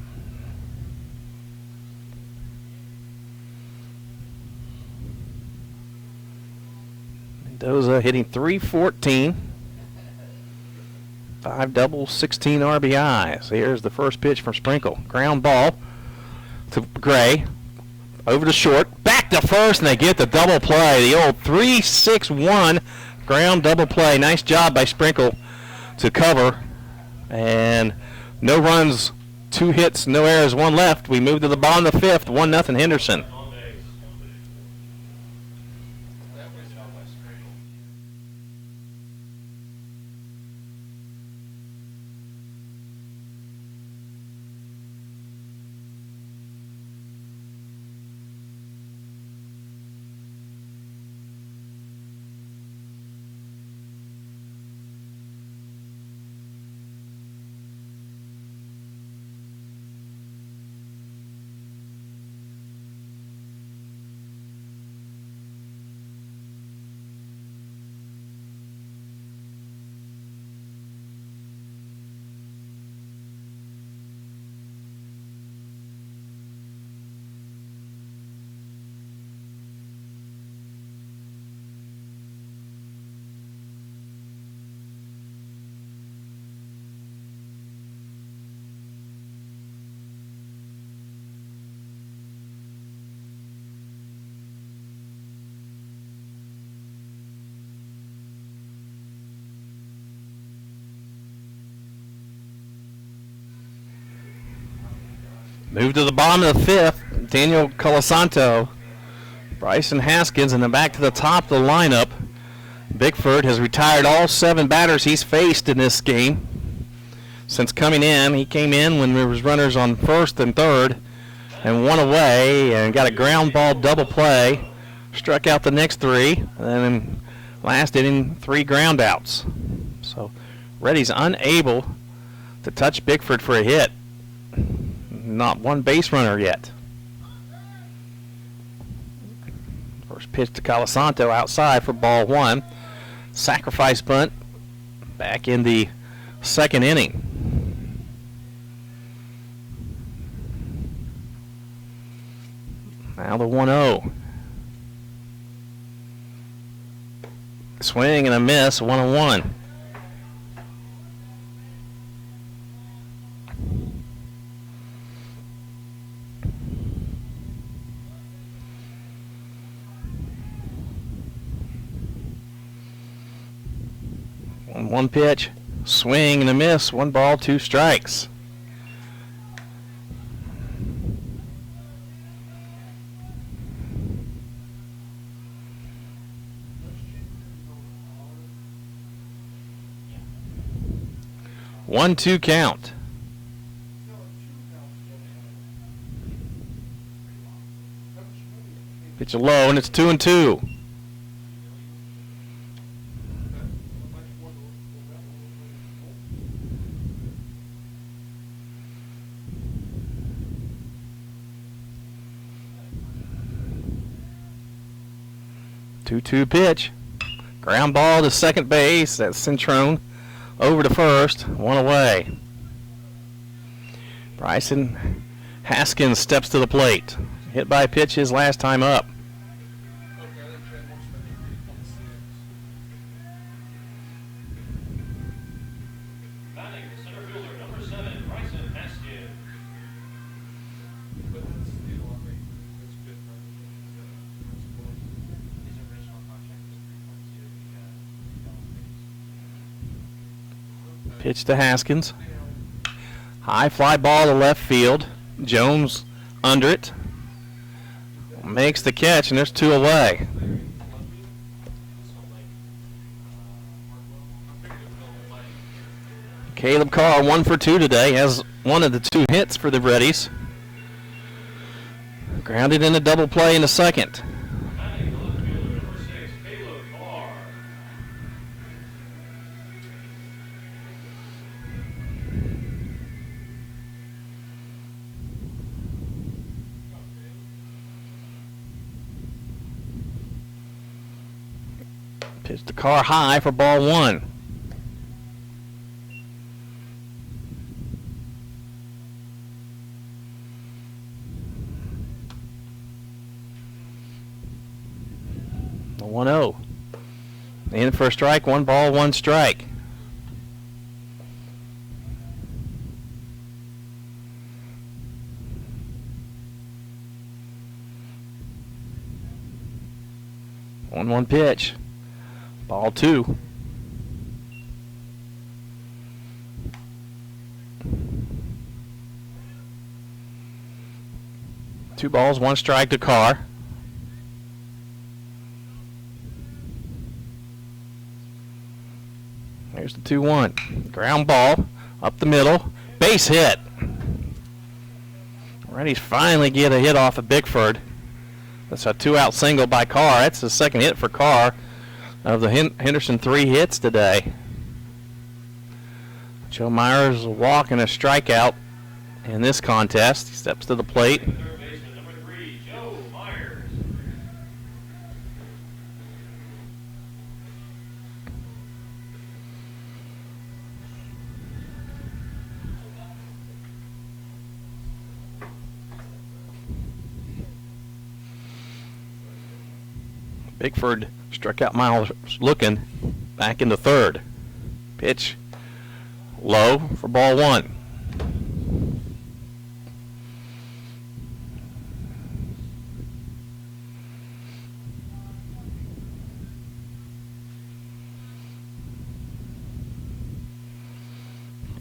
Mendoza hitting .314. 5 doubles, 16 RBIs. Here's the first pitch from Sprinkle. Ground ball to Gray. Over to short. Back to first, and they get the double play. The old 3-6-1 ground double play. Nice job by Sprinkle to cover. And no runs, 2 hits, no errors, 1 left. We move to the bottom of the fifth. 1-0 Henderson. Move to the bottom of the fifth. Daniel Colasanto, Bryson Haskins, and then back to the top of the lineup. Bickford has retired all 7 batters he's faced in this game since coming in. He came in when there was runners on first and third and 1 away and got a ground ball double play. Struck out the next 3, and then last inning 3 ground outs. So Reddie's unable to touch Bickford for a hit. Not 1 base runner yet. First pitch to Colasanto outside for ball 1. Sacrifice bunt back in the second inning. Now the 1-0. Swing and a miss, 1-1. One pitch, swing and a miss, 1 ball, 2 strikes. One, 2 count. Pitch low, and it's 2-2. 2-2 pitch. Ground ball to second base. That's Centrone. Over to first. One away. Bryson Haskins steps to the plate. Hit by a pitch his last time up. Batting the center fielder, number 7, Bryson Haskins. But that's, you know, I mean, it's good for His original contract was 3.2. Pitch to Haskins. High fly ball to left field. Jones under it. Makes the catch, and there's 2 away. Caleb Carr 1 for 2 today. Has one of the 2 hits for the Reddies. Grounded in a double play in the second. Batting the left fielder, number 6, Caleb Carr. Pitch to Carr high for ball 1. The 1-0. In for a strike, 1 ball, 1 strike. One pitch. Ball 2. Two balls, 1 strike to Carr. There's the 2-1. Ground ball up the middle. Base hit. Reddies finally get a hit off of Bickford. That's a 2-out single by Carr. That's the second hit for Carr of the Henderson 3 hits today. Joe Myers a walk and a strikeout in this contest. He steps to the plate. Third baseman, number 3, Joe Myers. Bickford struck out Miles looking back in the third. Pitch low for ball 1.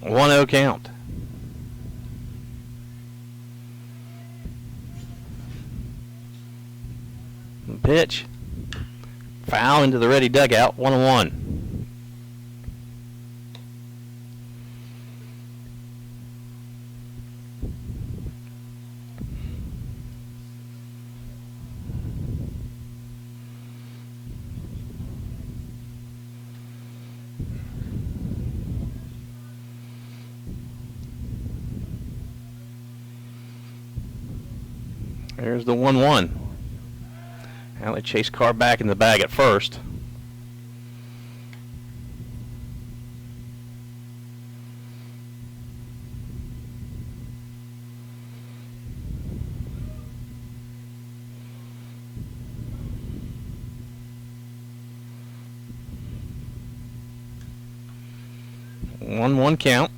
One 0 count. Pitch. Foul into the Reddie dugout, 1-1. There's the 1-1. Now they chase Carr back in the bag at first. One count.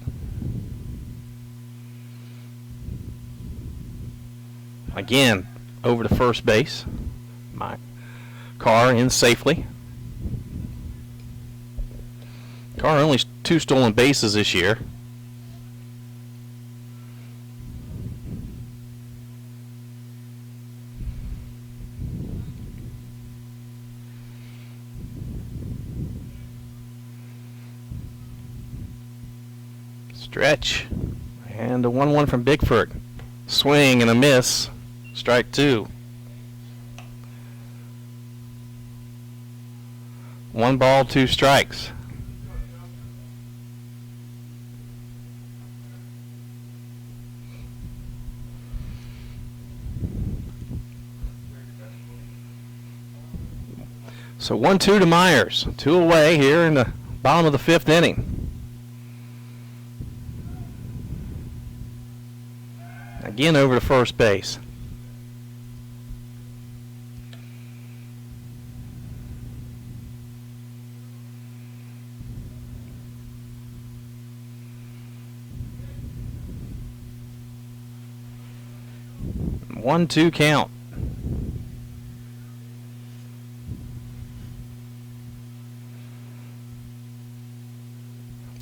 Again, over to first base. My Carr in safely. Carr only 2 stolen bases this year. Stretch. And a 1-1 from Bickford. Swing and a miss. Strike 2. 1 ball, 2 strikes. So 1-2 to Myers. 2 away here in the bottom of the 5th inning. Again over to first base. One, 2 count.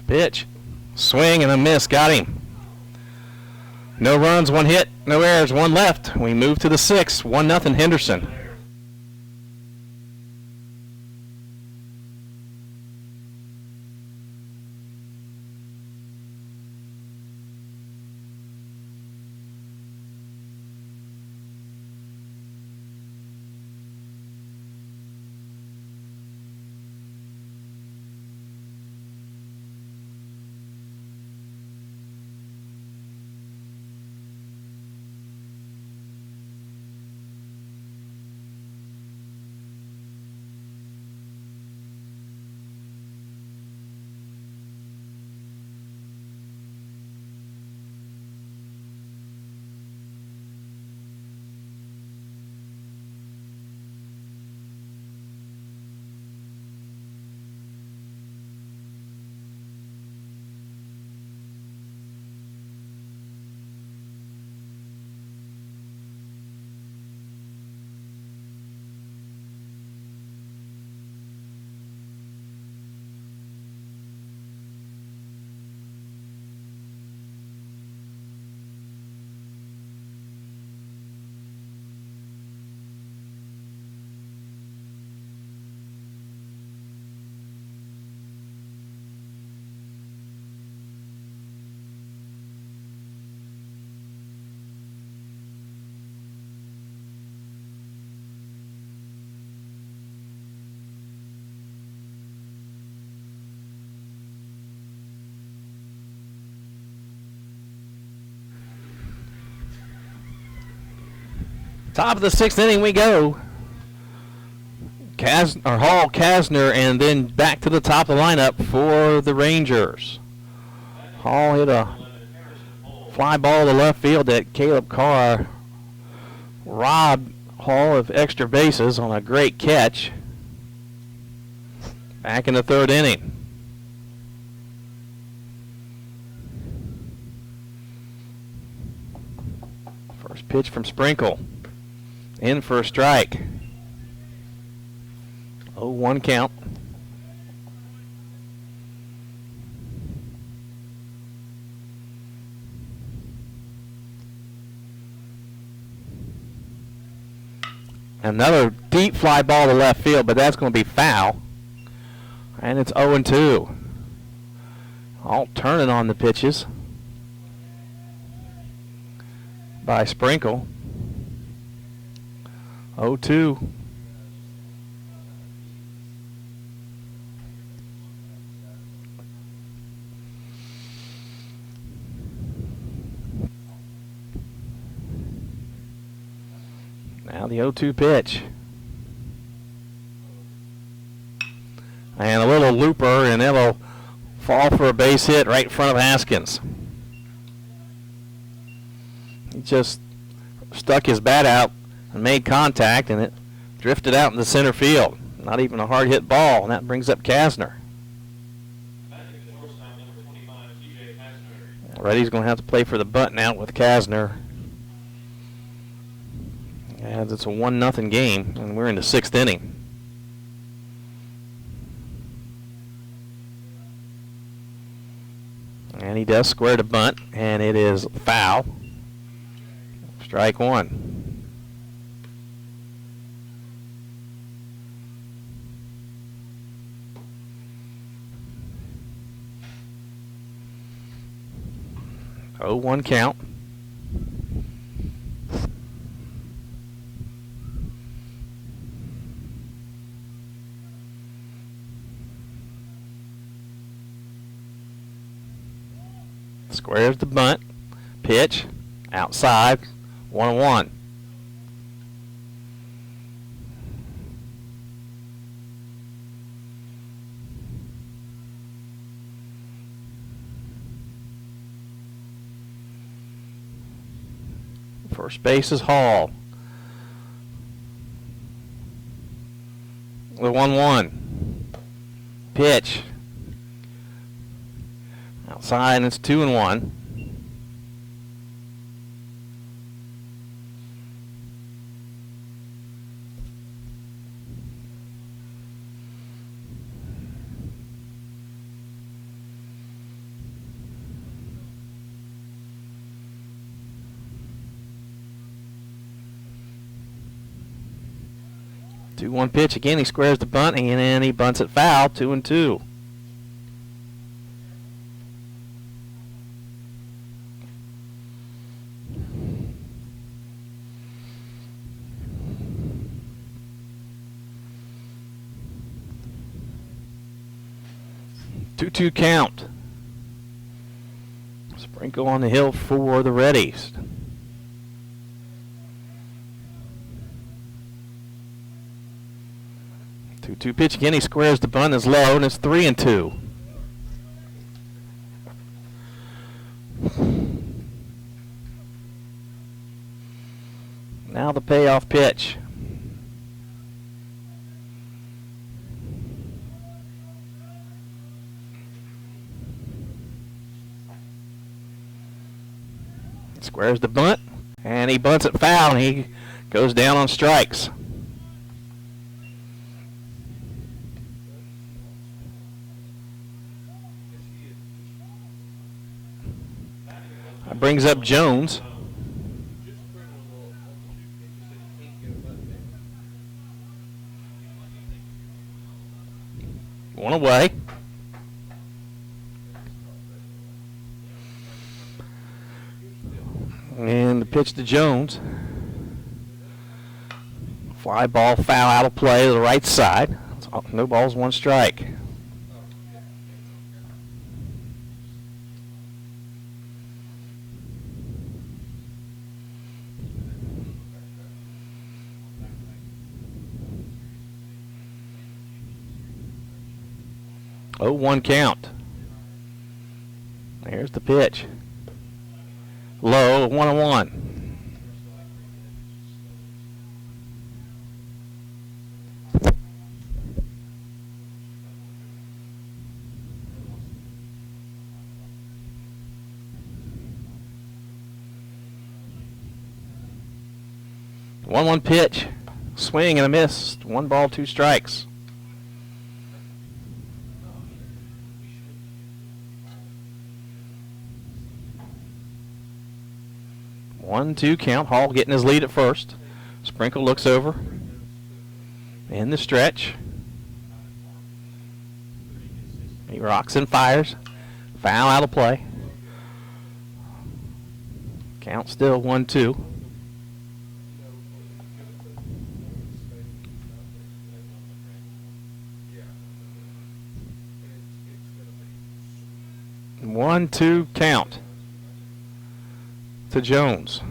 Pitch. Swing and a miss. Got him. No runs, 1 hit, no errors, 1 left. We move to the 6th. 1-0 Henderson. Top of the 6th inning we go. Hall, Kasner, and then back to the top of the lineup for the Rangers. Hall hit a fly ball to left field that Caleb Carr robbed Hall of extra bases on a great catch. Back in the 3rd inning. First pitch from Sprinkle. In for a strike. 0-1 count. Another deep fly ball to left field, but that's going to be foul. And it's 0-2. All turning on the pitches by Sprinkle. 0-2. Now the 0-2 pitch. And a little looper, and it'll fall for a base hit right in front of Haskins. He just stuck his bat out and made contact, and it drifted out in the center field. Not even a hard hit ball, and that brings up Kasner. Reddie's going to have to play for the bunt now with Kasner. As it's a 1-0 game, and we're in the 6th inning. And he does square the bunt, and it is foul. Strike 1. Oh, 1 count. Squares the bunt. Pitch. Outside. 1-1. First base is Hall. The 1-1. Pitch. Outside, and it's 2-1. Two-one pitch again. He squares the bunt, and then he bunts it foul. 2-2. Two count. Sprinkle on the hill for the Reddies. Two pitch again. He squares the bunt, is low, and it's 3-2. Now the payoff pitch. Squares the bunt, and he bunts it foul, and he goes down on strikes. That brings up Jones. One away. And the pitch to Jones. Fly ball, foul, out of play to the right side. No balls, one strike. Oh, 1 count. Here's the pitch. Low, 1-1. One pitch. Swing and a miss. 1 ball, 2 strikes. One, 2 count. Hall getting his lead at first. Sprinkle looks over. In the stretch. He rocks and fires. Foul, out of play. Count still 1-2. One, 2 count to Jones.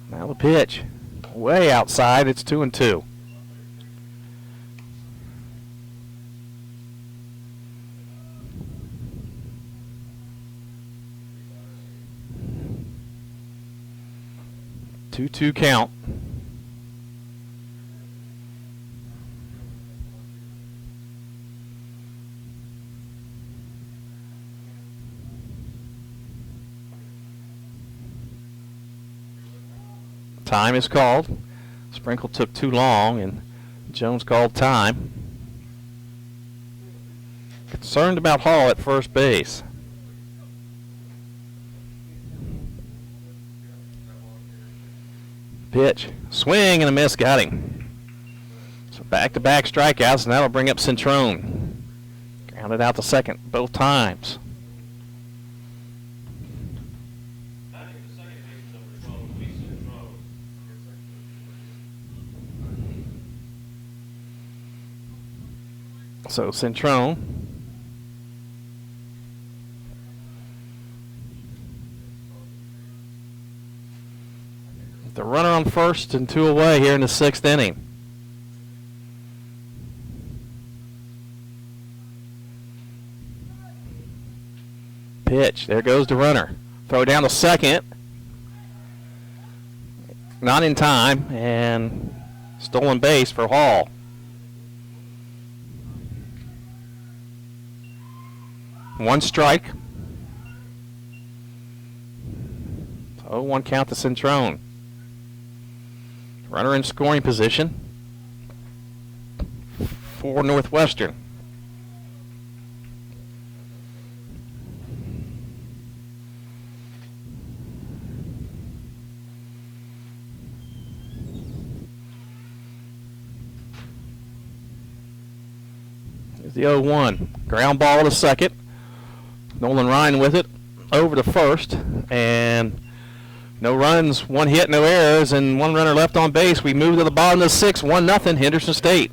Now the pitch. Way outside, it's 2-2. Two count. Time is called. Sprinkle took too long, and Jones called time. Concerned about Hall at first base. Pitch. Swing and a miss. Got him. So back-to-back strikeouts, and that'll bring up Centrone. Grounded out to second both times. So Centrone the runner on first and 2 away here in the 6th inning. pitch. There goes the runner. Throw down to second. Not in time, and stolen base for Hall. One strike. 0-1 count to Centrone. Runner in scoring position for Northwestern. Here's the 0-1. Ground ball to second. Nolan Ryan with it over to first, and no runs, one hit, no errors, and one runner left on base. We move to the bottom of the sixth, 1-0 Henderson State.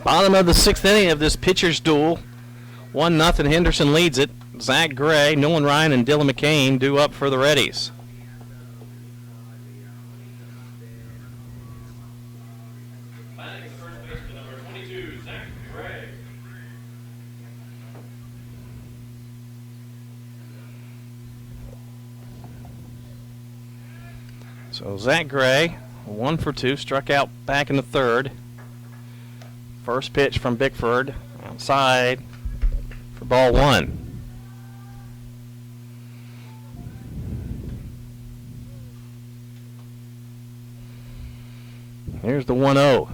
Bottom of the sixth inning of this pitcher's duel. 1-0 Henderson leads it. Zach Gray, Nolan Ryan, and Dylan McCain due up for the Reddies. Batting at first baseman, number 22, Zach Gray. So Zach Gray, 1 for 2, struck out back in the third. First pitch from Bickford, outside for ball 1. Here's the 1-0.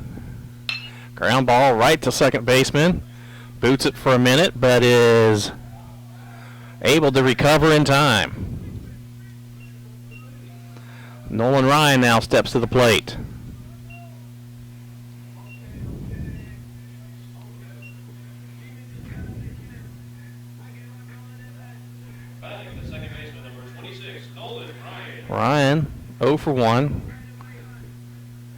Ground ball right to second baseman. Boots it for a minute, but is able to recover in time. Nolan Ryan now steps to the plate. Ryan, 0 for 1.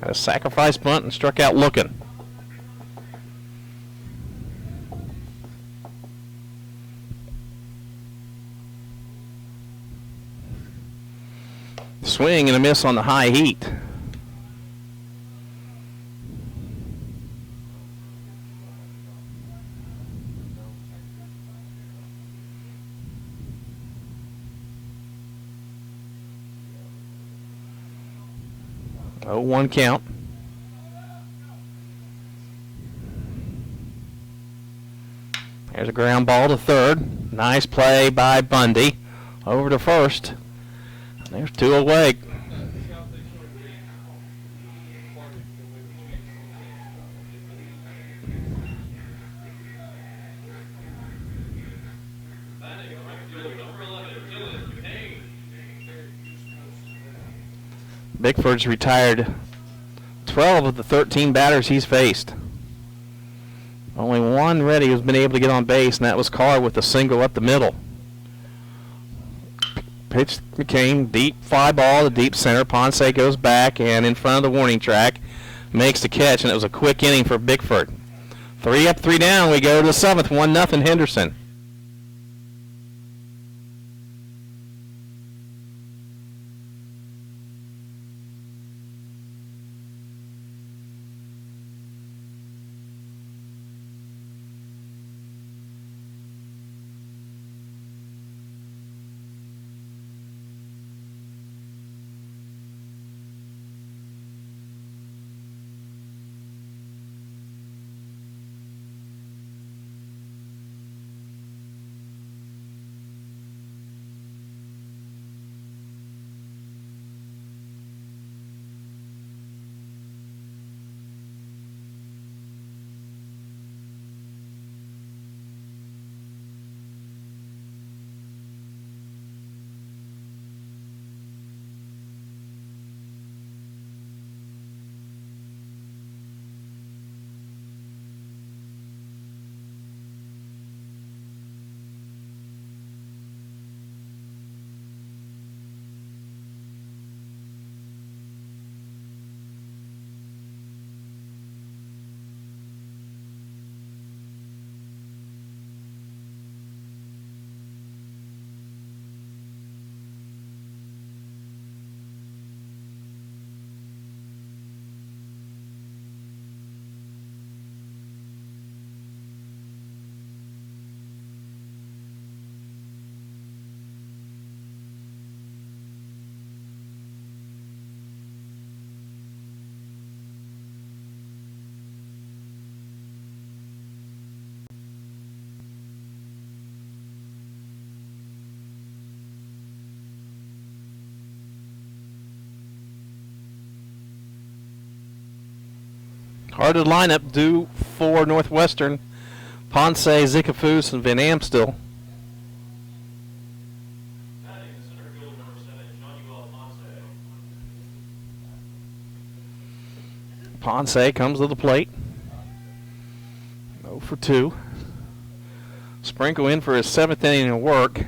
Had a sacrifice bunt and struck out looking. Swing and a miss on the high heat. Oh, 1 count. There's a ground ball to third. Nice play by Bundy. Over to first. There's 2 away. Bickford's retired 12 of the 13 batters he's faced. Only one Reddie who's been able to get on base, and that was Carr with a single up the middle. Pitch McCain, deep fly ball to deep center. Ponce goes back and in front of the warning track makes the catch, and it was a quick inning for Bickford. 3 up, 3 down. We go to the 7th, 1-0 Henderson. Hearted lineup due for Northwestern. Ponce, Zicafus, and Van Amstel. Batting in center field, number 7, Johnny Ponce. Ponce comes to the plate. 0 for 2. Sprinkle in for his 7th inning of work.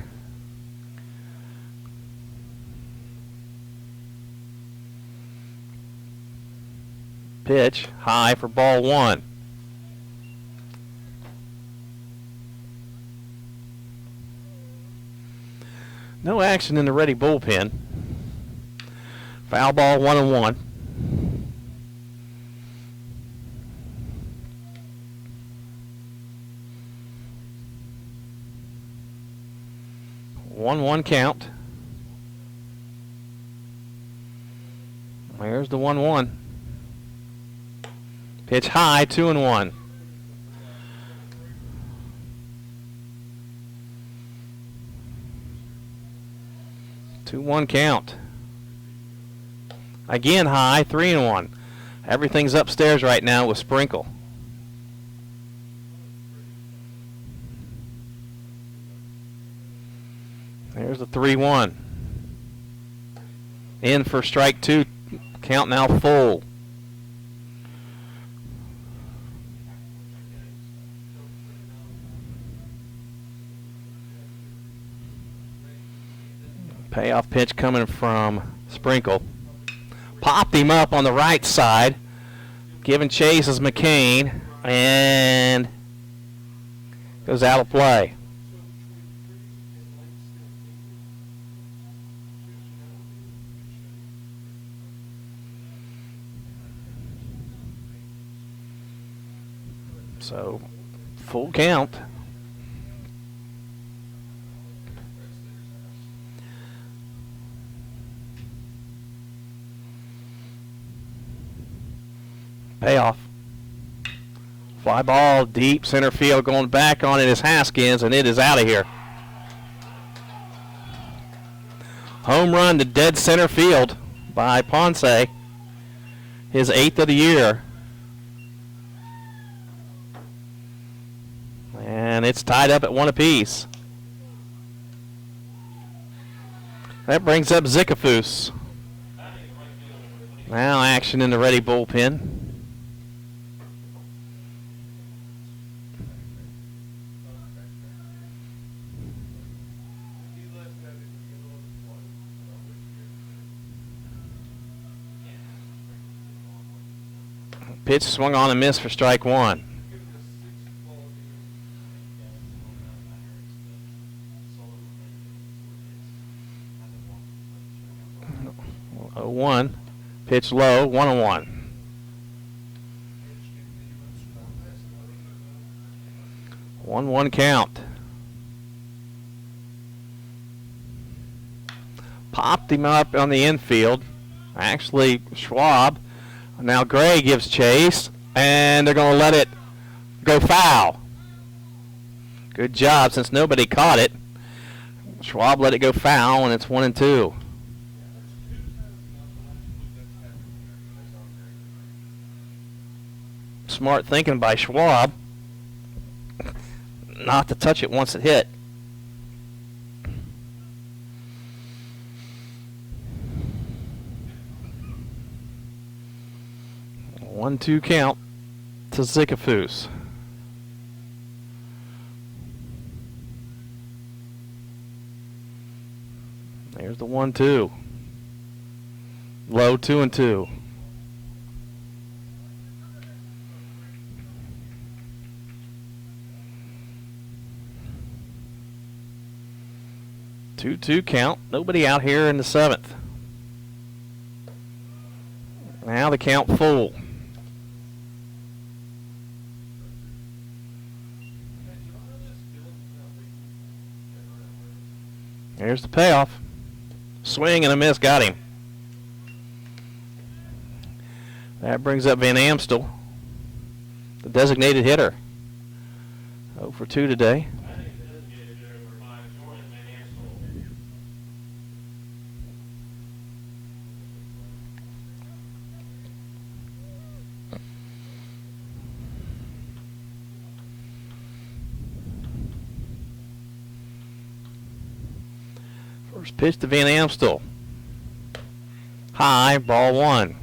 Pitch high for ball 1. No action in the Reddie bullpen. Foul ball 1-1. One count. There's the 1-1. Pitch high, 2-1. Two one count. Again high, 3-1. Everything's upstairs right now with Sprinkle. There's the 3-1. In for strike 2. Count now full. Payoff pitch coming from Sprinkle. Popped him up on the right side. Giving chase is McCain. And goes out of play. So, full count. Payoff. Fly ball deep center field, going back on it is Haskins, and it is out of here. Home run to dead center field by Ponce. His 8th of the year. And it's tied up at 1 apiece. That brings up Zicafus. Now action in the Reddie bullpen. Pitch swung on and missed for strike 1. Oh, 1. Pitch low, 1-1. One count. Popped him up on the infield. Actually, Schwab. Now Gray gives chase, and they're going to let it go foul. Good job, since nobody caught it. Schwab let it go foul, and it's 1-2. Smart thinking by Schwab not to touch it once it hit. One-two count to Zicafus. There's the 1-2. Low 2-2. Two count. Nobody out here in the 7th. Now the count full. Here's the payoff. Swing and a miss got him. That brings up Van Amstel, the designated hitter. 0 for 2 today. First pitch to Van Amstel. High, ball one.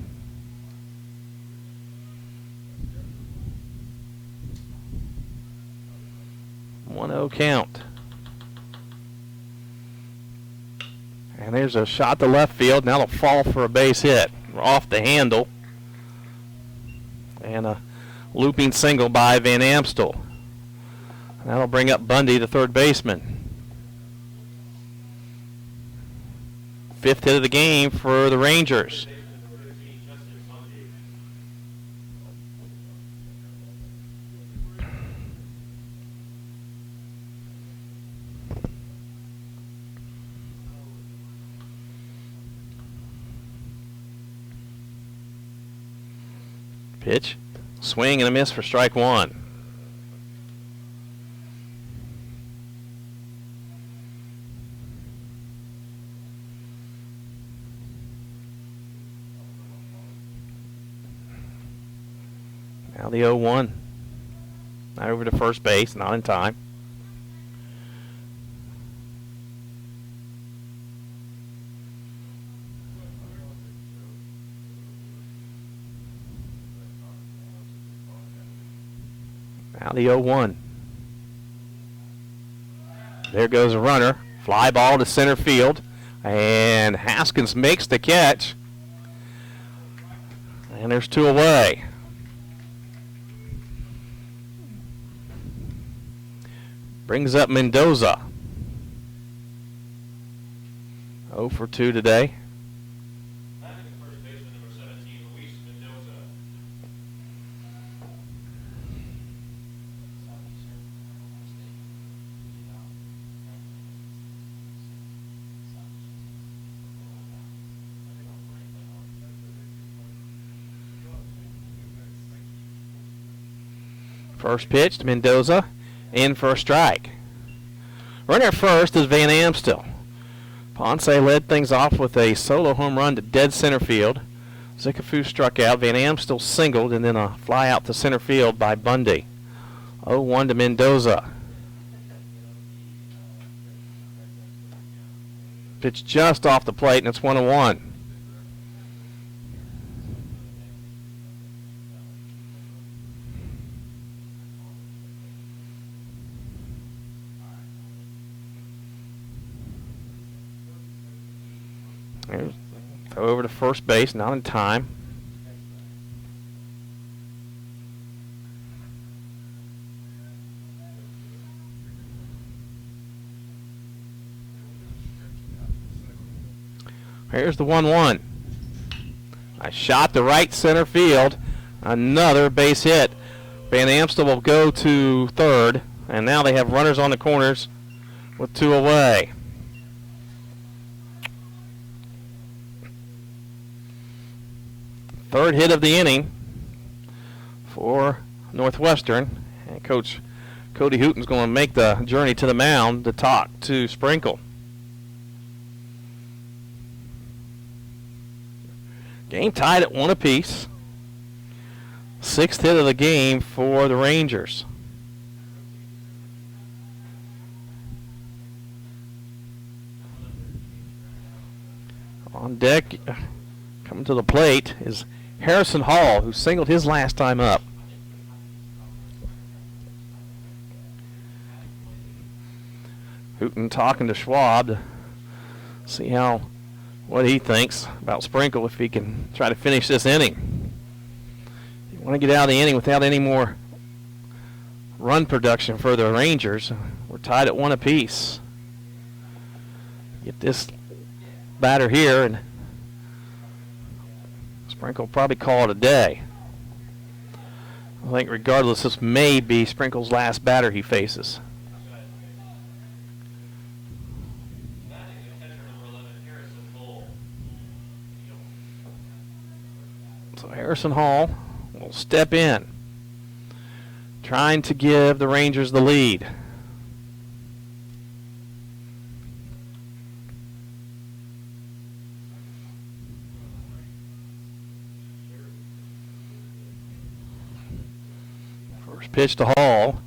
1-0 count. And there's a shot to left field. Now it'll fall for a base hit. Off the handle. And a looping single by Van Amstel. That'll bring up Bundy, the third baseman. Fifth hit of the game for the Rangers. Pitch, swing and a miss for strike one. Now the 0-1. Not over to first base, not in time. Now the 0-1. There goes a runner. Fly ball to center field. And Haskins makes the catch. And there's two away. Brings up Mendoza. 0 for 2 today. First pitch to Mendoza, in for a strike. Runner at first is Van Amstel. Ponce led things off with a solo home run to dead center field. Zikafu struck out, Van Amstel singled, and then a fly out to center field by Bundy. 0-1 to Mendoza. Pitch just off the plate, and it's 1-1. Throw over to first base, not in time. Here's the 1-1. A shot to right center field. Another base hit. Van Amstel will go to third, and now they have runners on the corners with two away. Third hit of the inning for Northwestern. And Coach Cody Hooten's going to make the journey to the mound to talk to Sprinkle. Game tied at 1 apiece. Sixth hit of the game for the Rangers. On deck, coming to the plate, is Harrison Hall, who singled his last time up. Hooten talking to Schwab to see what he thinks about Sprinkle if he can try to finish this inning. You want to get out of the inning without any more run production for the Rangers. We're tied at 1 apiece. Get this batter here, and Sprinkle will probably call it a day. I think regardless, this may be Sprinkle's last batter he faces. So Harrison Hall will step in, trying to give the Rangers the lead. First pitch to Hall,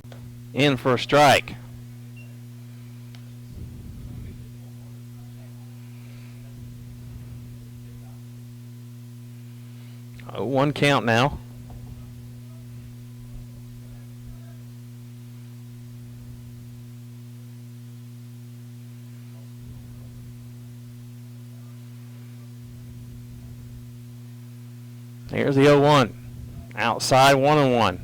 in for a strike. 2-1 count now. Here's the 0-1. Outside 1-1.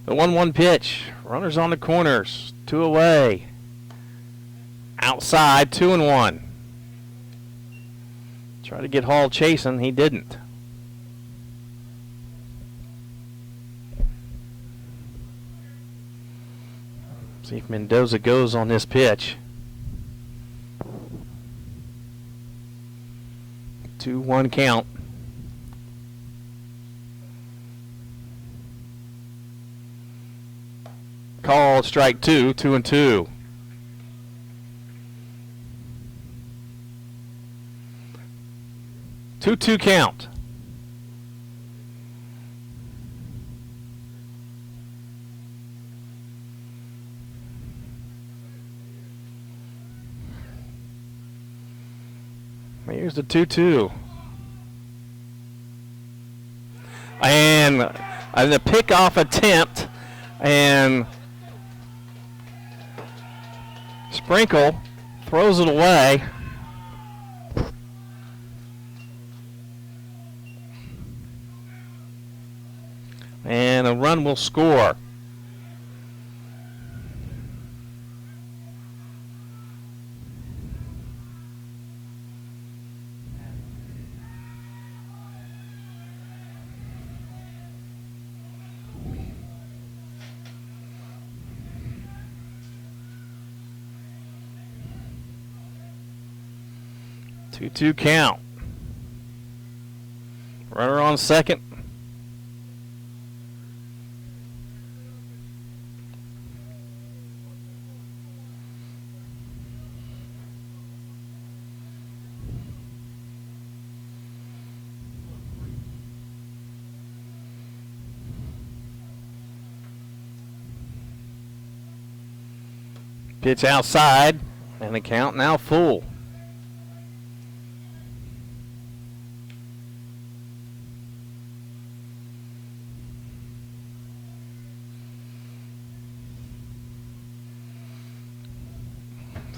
The 1-1 pitch. Runners on the corners. 2 away. Outside 2-1. Try to get Hall chasing. He didn't. See if Mendoza goes on this pitch. 2-1 count. Called strike 2, 2-2. Two count. Here's the 2-2. And the pickoff attempt, and Sprinkle throws it away. And a run will score. Two count. Runner on second. Pitch outside, and the count now full.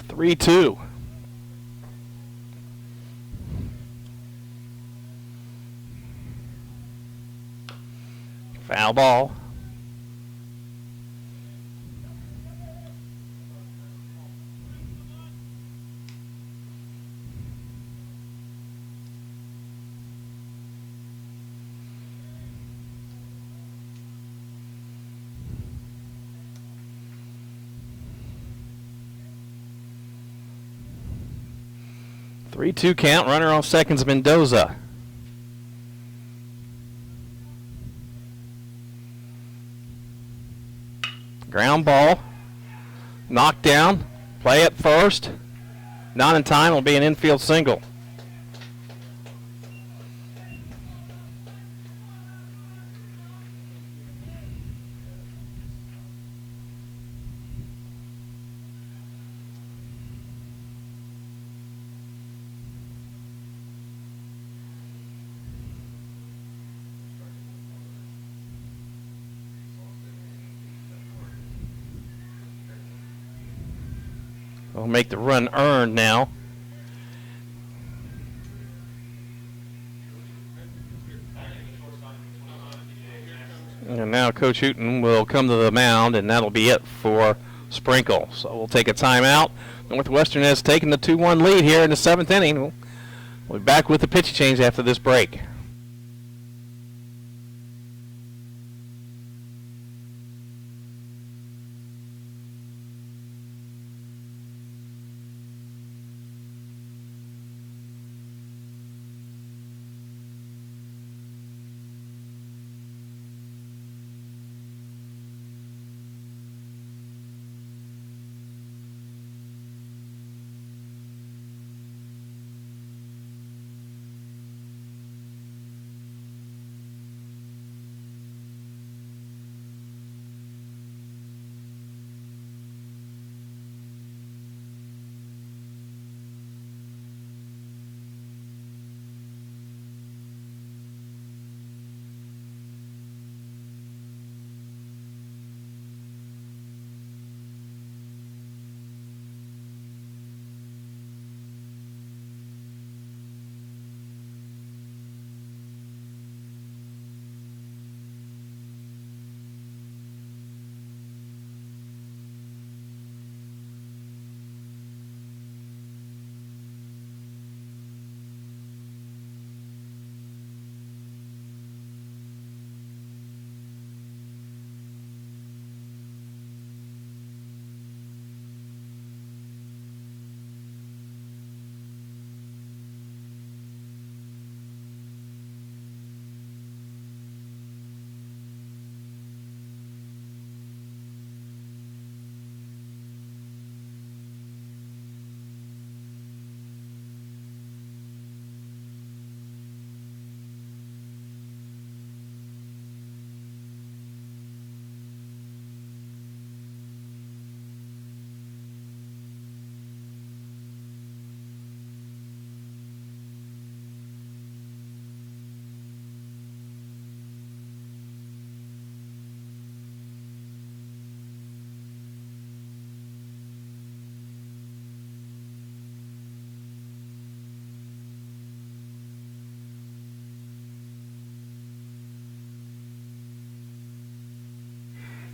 Three-two. Foul ball. Three-two count. Runner on second's Mendoza. Ground ball. Knocked down. Play at first. Not in time. Will be an infield single. We'll make the run earned now. And now Coach Hooten will come to the mound, and that'll be it for Sprinkle. So we'll take a timeout. Northwestern has taken the 2-1 lead here in the 7th inning. We'll be back with the pitch change after this break.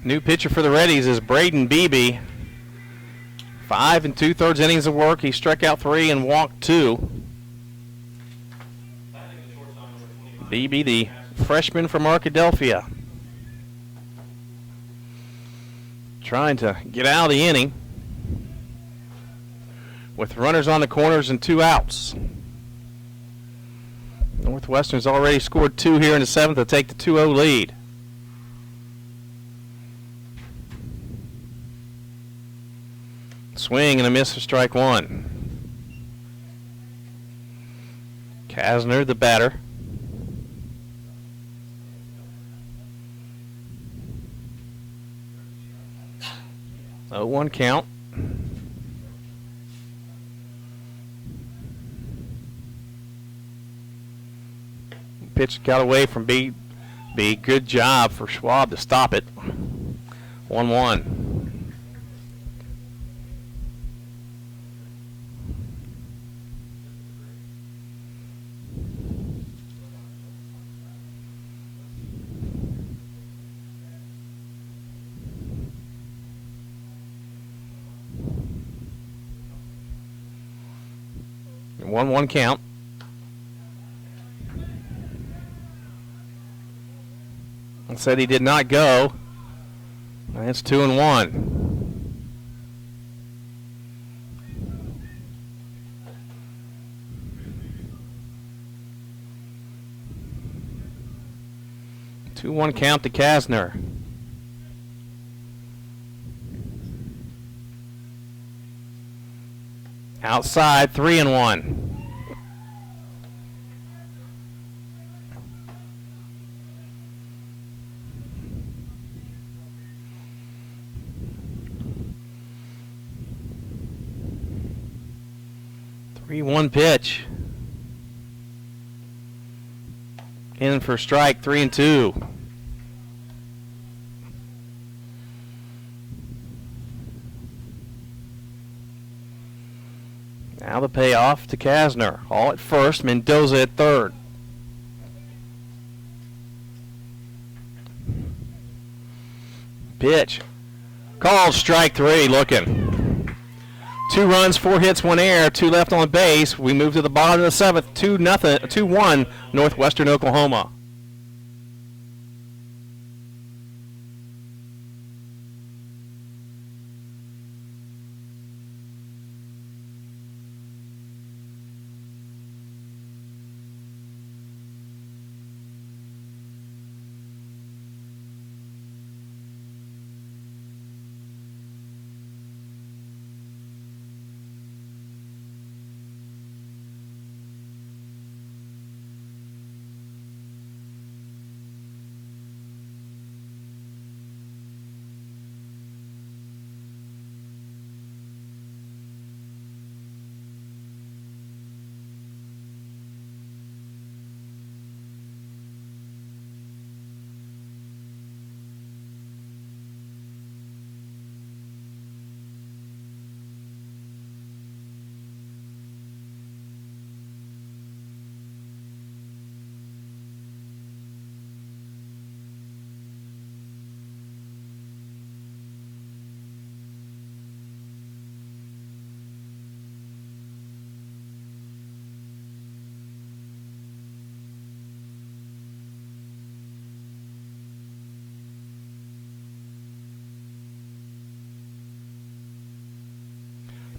New pitcher for the Reddies is Braden Beebe. 5 2/3 innings of work. He struck out 3 and walked 2. Beebe, the freshman from Arkadelphia, trying to get out of the inning with runners on the corners and 2 outs. Northwestern's already scored 2 here in the 7th to take the 2-0 lead. Swing and a miss for strike 1. Kasner, the batter. Oh, 1 count. Pitch got away from B. Good job for Schwab to stop it. 1-1. One count. Said he did not go. That's 2-1. Two-one count to Kasner. Outside, 3-1. One pitch. In for strike 3-2. Now the payoff to Kasner. All at first, Mendoza at third. Pitch. Called strike 3, looking. 2 runs, 4 hits, 1 error, 2 left on base. We move to the bottom of the 7th, 2-1, Northwestern Oklahoma.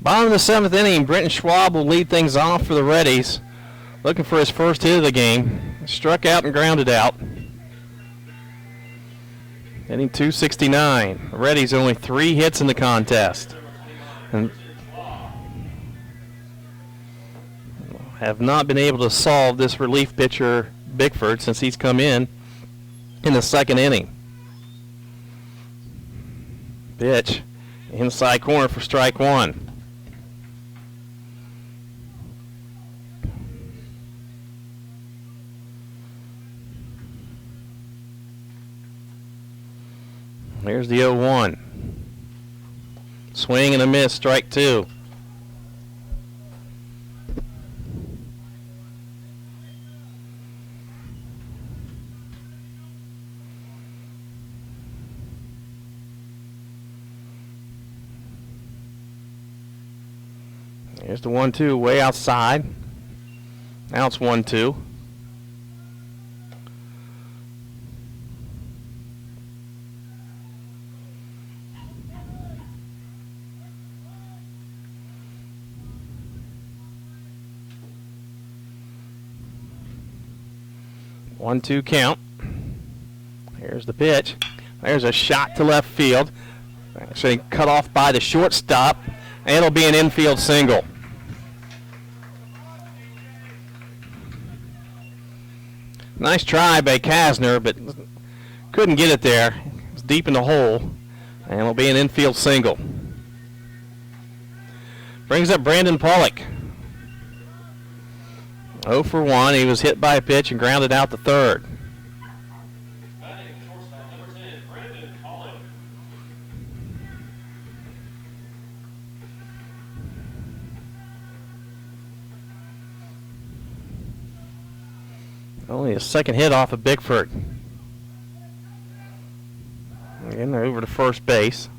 Bottom of the 7th inning, Brenton Schwab will lead things off for the Reddies. Looking for his first hit of the game. Struck out and grounded out. Hitting .269. The Reddies only 3 hits in the contest. And have not been able to solve this relief pitcher, Bickford, since he's come in the 2nd inning. Pitch. Inside corner for strike 1. Here's the 0-1. Swing and a miss, strike 2. Here's the 1-2 way outside. Now it's 1-2. One-two count. Here's the pitch. There's a shot to left field. Actually cut off by the shortstop, and it'll be an infield single. Nice try by Kasner, but couldn't get it there. It's deep in the hole, and it'll be an infield single. Brings up Brandon Pollock. 0 for 1. He was hit by a pitch and grounded out to third. Batting shortstop number 10, Brandon Pollock. Only a second hit off of Bickford. Again, they're over to first base.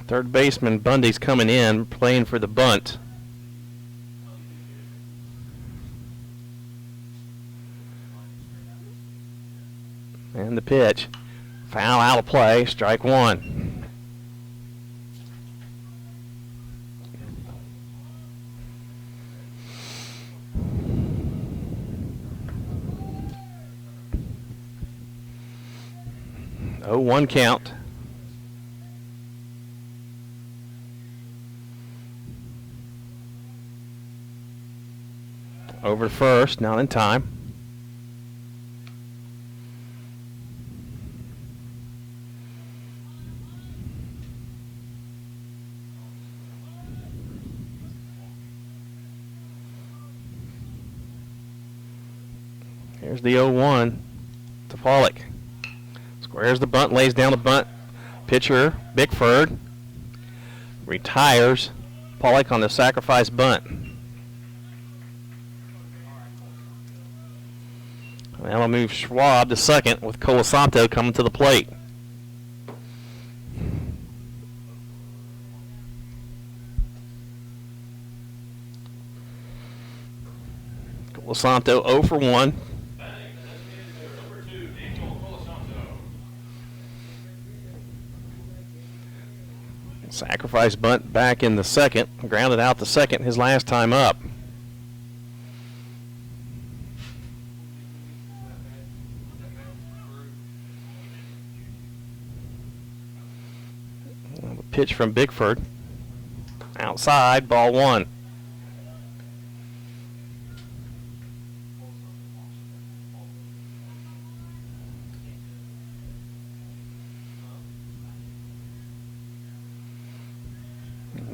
Third baseman Bundy's coming in, playing for the bunt. And the pitch. Foul out of play, strike one. Oh, 1 count. Over to first, not in time. Here's the 0-1 to Pollock. Squares the bunt, lays down the bunt. Pitcher, Bickford, retires. Pollock on the sacrifice bunt. Now I'll move Schwab to second with Colasanto coming to the plate. Colasanto 0 for 1. Batting designated number 2, Daniel Colasanto. Sacrifice bunt back in the second. Grounded out the second his last time up. Pitch from Bickford. Outside, ball 1.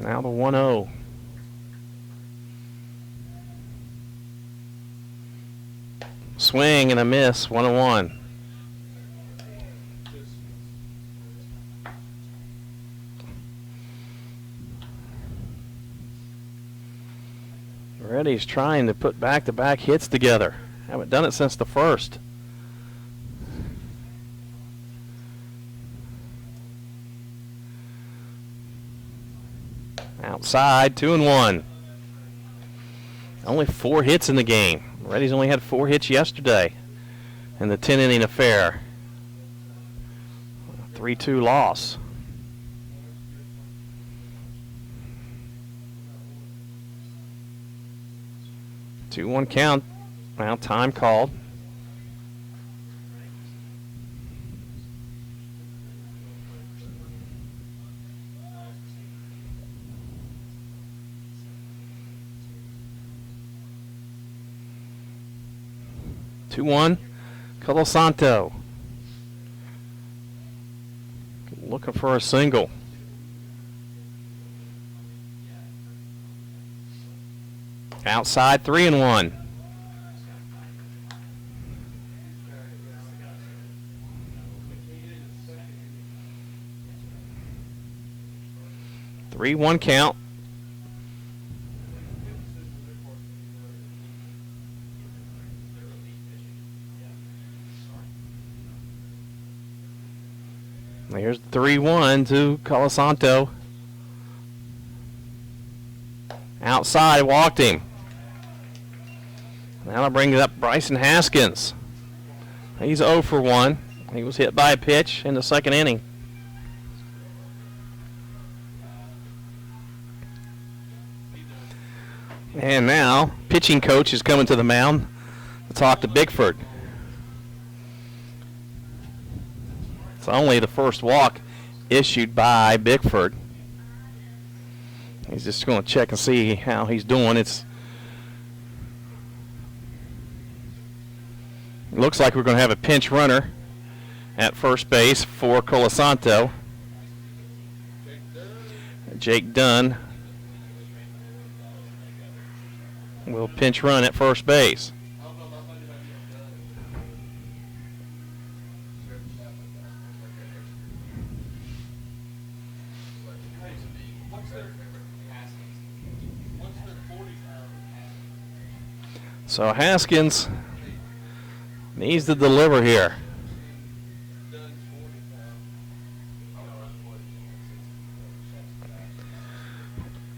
Now the 1-0. Swing and a miss, 1-1. Reddie's trying to put back-to-back hits together. Haven't done it since the first. Outside, 2-1. Only 4 hits in the game. Reddie's only had 4 hits yesterday in the 10-inning affair. 3-2 loss. 2-1 count. Now time called. Two-one. Colasanto. Looking for a single. Outside, 3-1. Three-one count. Here's the 3-1 to Colasanto. Outside, walked him. Now I'll bring it up Bryson Haskins. He's 0 for 1. He was hit by a pitch in the second inning. And now, pitching coach is coming to the mound to talk to Bickford. It's only the first walk issued by Bickford. He's just going to check and see how he's doing. Looks like we're going to have a pinch runner at first base for Colasanto. Jake Dunn will pinch run at first base. So Haskins needs to deliver here.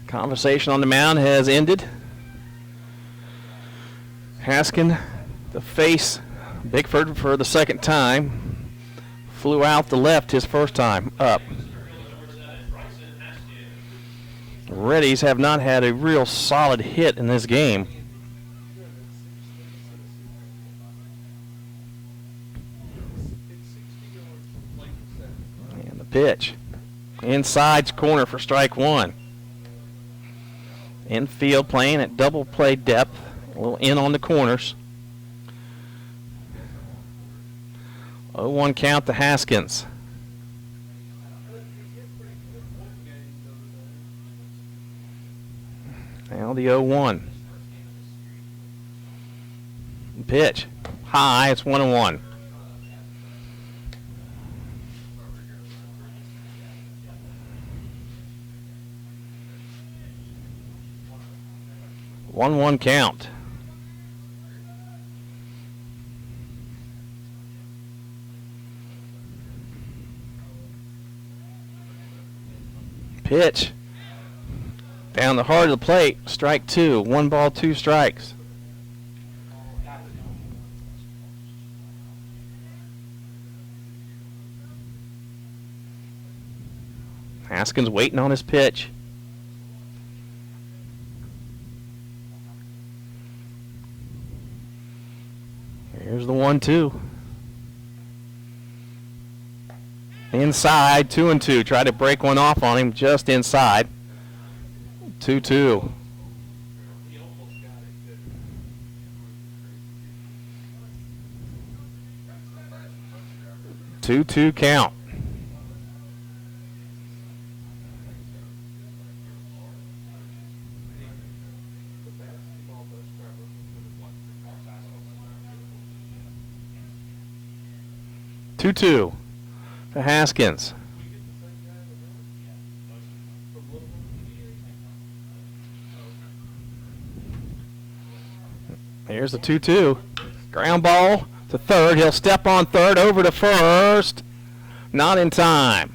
Conversation on the mound has ended. Haskin to face Bickford for the second time. Flew out the left his first time up. Reddies have not had a real solid hit in this game. And the pitch. Inside corner for strike one. Infield playing at double play depth. A little in on the corners. 0-1 count to Haskins. Now the 0-1. Pitch. High. It's 1-1. One count. Pitch. Down the heart of the plate. Strike two. 1 ball, 2 strikes. Haskins waiting on his pitch. Here's the 1-2. Inside, 2-2. Try to break one off on him just inside. 2-2. 2-2 count. Two to Haskins. Here's the 2-2. Ground ball to third. He'll step on third, over to first. Not in time.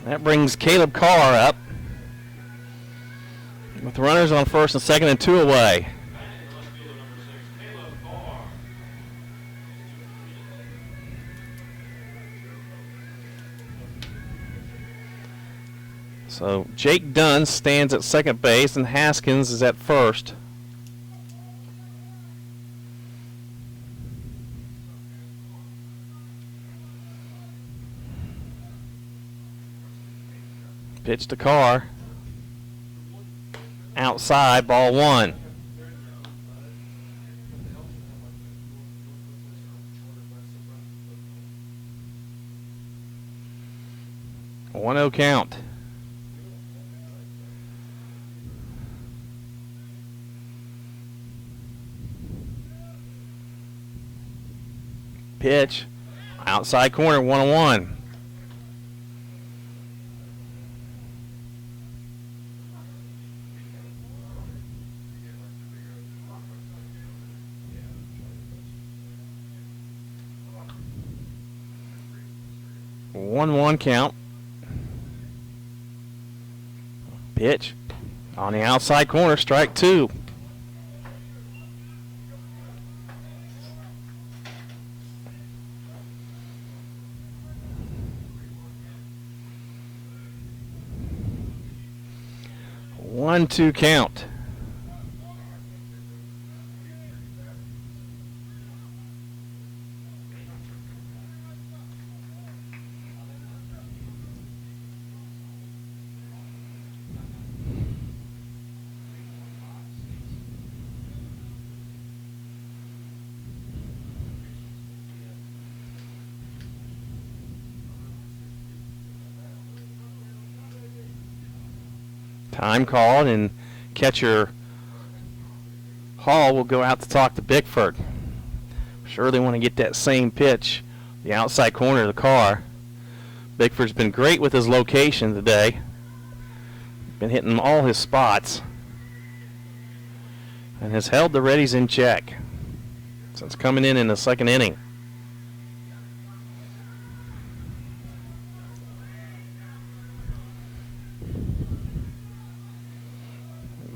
That brings Caleb Carr up with runners on first and second and 2 away. So Jake Dunn stands at second base and Haskins is at first. Pitch to Carr. Outside, ball 1. A 1-0 count. Pitch. Outside corner, 1-1. 1-1 count. Pitch on the outside corner, strike 2. One, 2 count. Time called, and catcher Hall will go out to talk to Bickford. Sure, they want to get that same pitch, the outside corner of the car. Bickford's been great with his location today. Been hitting all his spots, and has held the Reddies in check since coming in the second inning.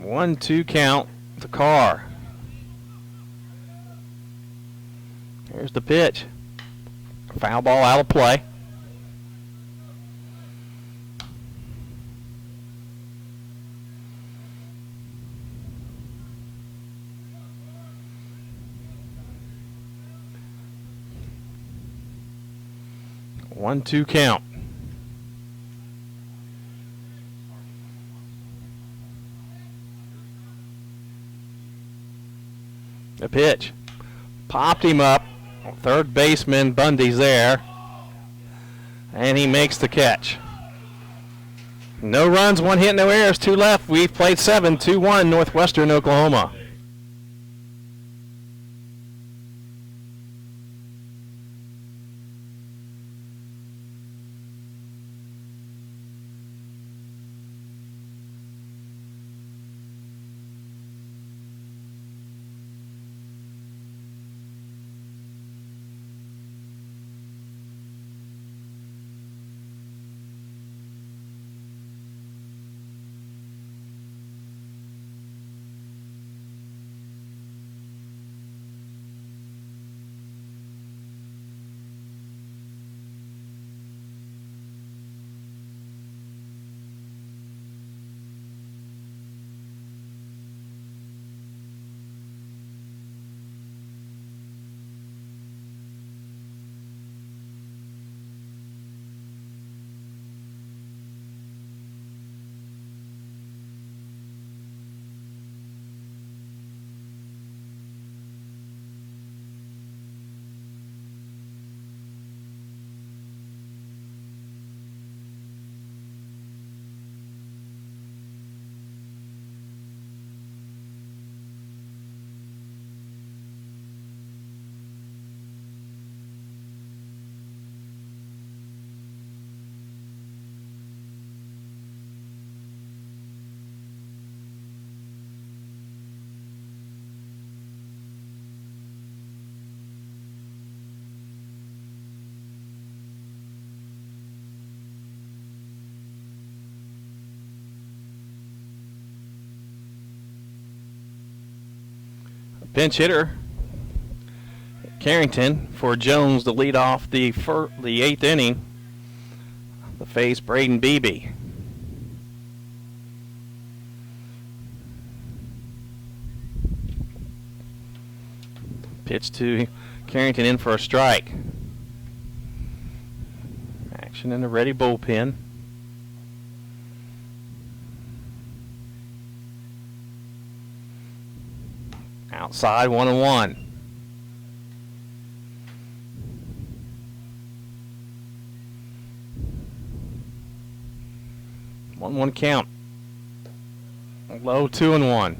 One, 2 count, the car. Here's the pitch. Foul ball out of play. One, 2 count. The pitch. Popped him up. Third baseman Bundy's there. And he makes the catch. No runs, 1 hit, no errors, 2 left. We've played 7, 2-1 Northwestern, Oklahoma. Pinch hitter Carrington for Jones to lead off the 8th inning. The face Braden Beebe. Pitch to Carrington in for a strike. Action in the Reddie bullpen. Outside, 1-1. One count. Low, 2-1.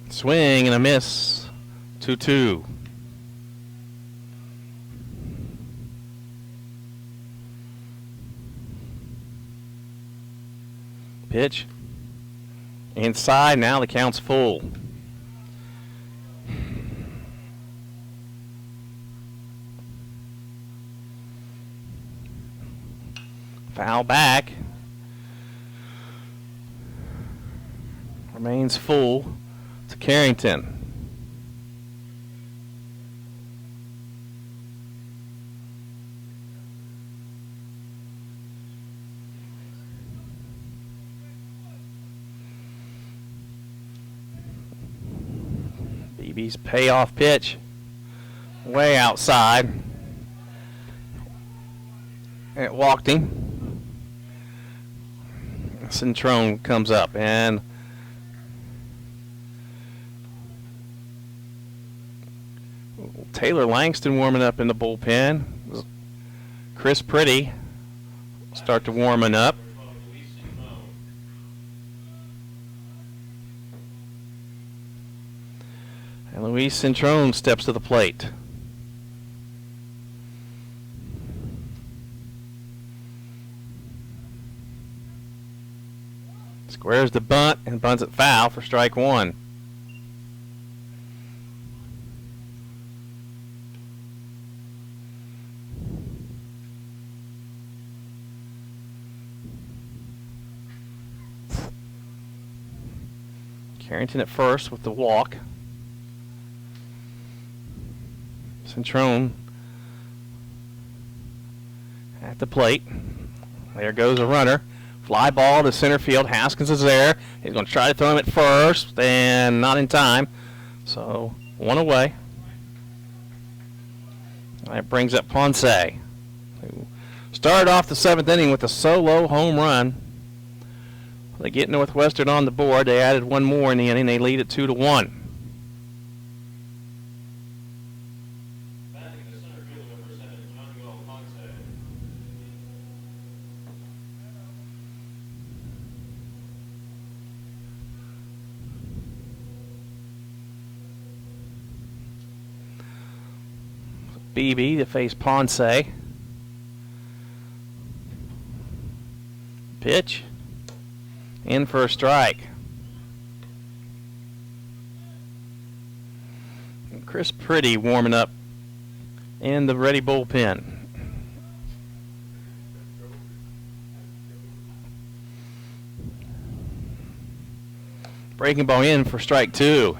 Swing and a miss. 2-2. Pitch Inside, now the count's full. Foul back. Remains full to Carrington. BB's payoff pitch way outside. It walked him. Centrone comes up and Taylor Langston warming up in the bullpen. Chris Pretty start to warming up. And Luis Centrone steps to the plate. Squares the bunt and bunts it foul for strike one. Carrington at first with the walk. Centrone at the plate. There goes a runner. Fly ball to center field. Haskins is there. He's going to try to throw him at first, and not in time. So, one away. That brings up Ponce, who started off the seventh inning with a solo home run. They get Northwestern on the board. They added one more in the inning. They lead it 2-1. BB to face Ponce. Pitch. In for a strike. And Chris Pretty warming up in the Reddie bullpen. Breaking ball in for strike two.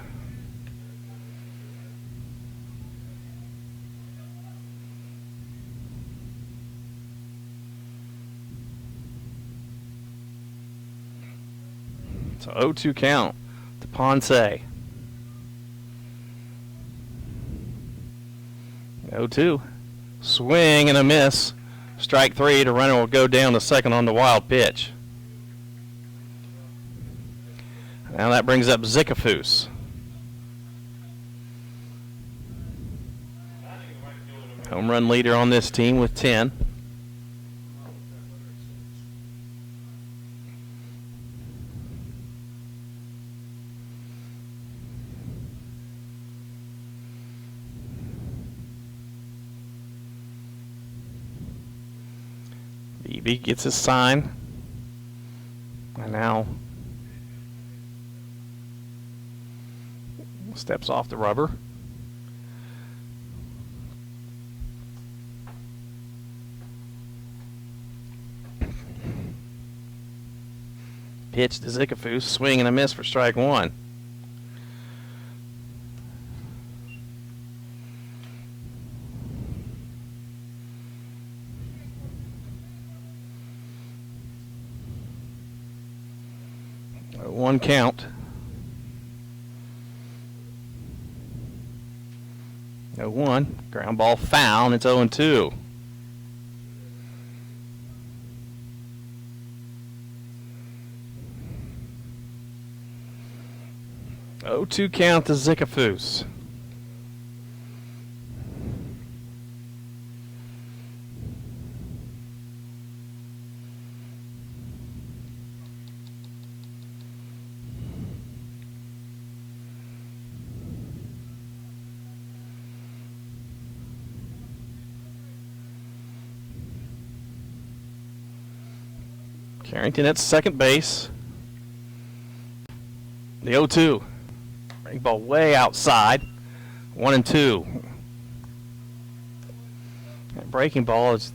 So 0-2 count to Ponce. 0-2. Swing and a miss. Strike three. The runner will go down to second on the wild pitch. Now that brings up Zickafoose. Home run leader on this team with 10. BB gets his sign. And now steps off the rubber. Pitch to Zickafoose. Swing and a miss for strike one. One count. 0-1. Ground ball foul, and it's 0-2. Oh, 2 count to Zickafoose. Carrington at second base. The 0-2. Breaking ball way outside. 1-2. That breaking ball is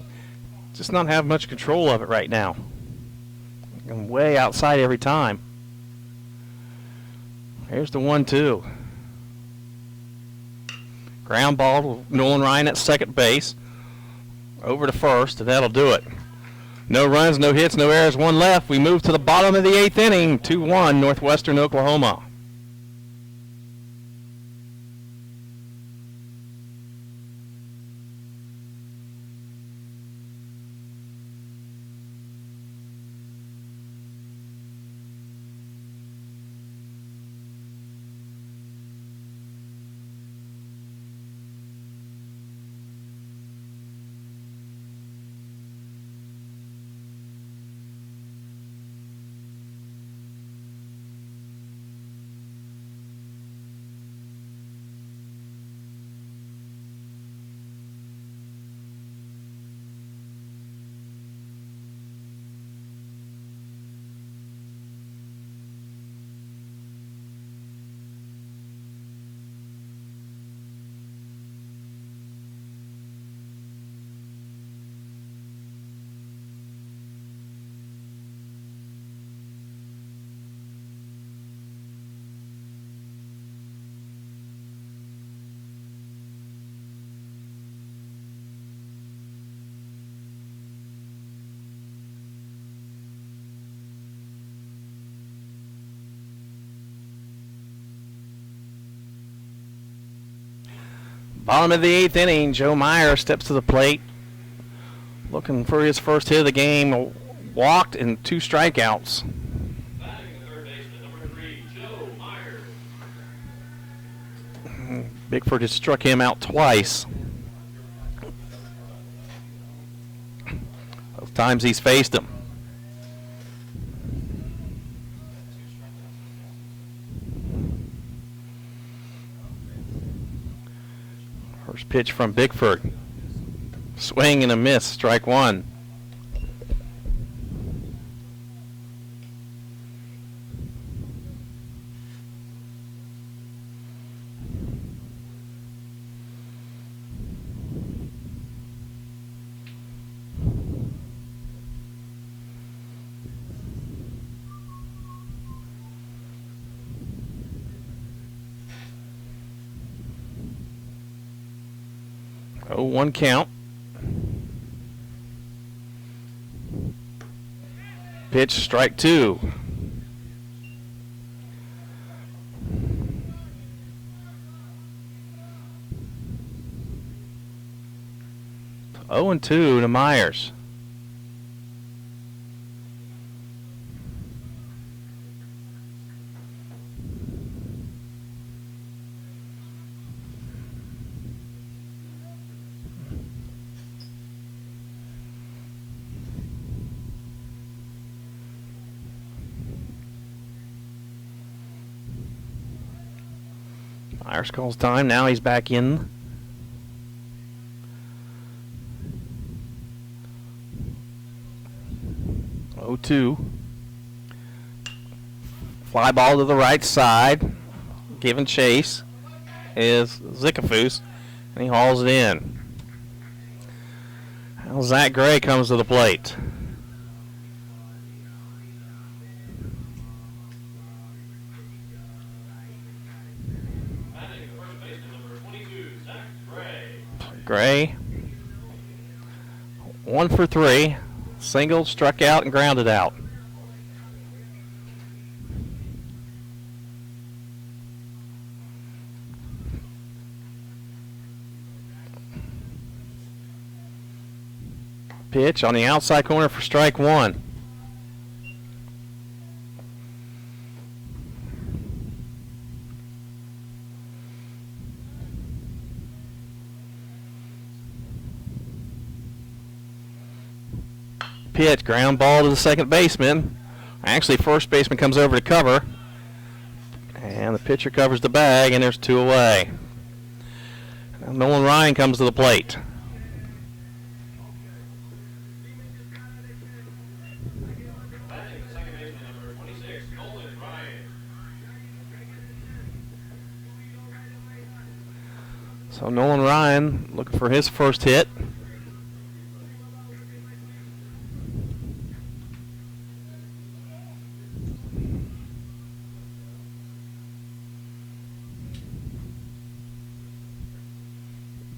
just not have much control of it right now. Going way outside every time. Here's the 1-2. Ground ball to Nolan Ryan at second base. Over to first, and that'll do it. No runs, no hits, no errors, one left. We move to the bottom of the 8th inning. 2-1 Northwestern Oklahoma. Bottom of the 8th inning, Joe Meyer steps to the plate, looking for his first hit of the game. Walked and 2 strikeouts. Batting the third baseman, number 3, Joe Myers. Bigford has struck him out twice. Both times he's faced him. First pitch from Bigford. Swing and a miss, strike 1. Oh, 1 count. Pitch, strike 2. Oh, and 2 to Myers. Myers calls time. Now he's back in. Oh, 2. Fly ball to the right side. Giving chase is Zickafoos, and he hauls it in. Now Zach Gray comes to the plate. Gray, 1 for 3, singled, struck out, and grounded out. Pitch on the outside corner for strike 1. Pitch, ground ball to the second baseman. Actually, first baseman comes over to cover. And the pitcher covers the bag, and there's 2 away. Now Nolan Ryan comes to the plate. So Nolan Ryan looking for his first hit.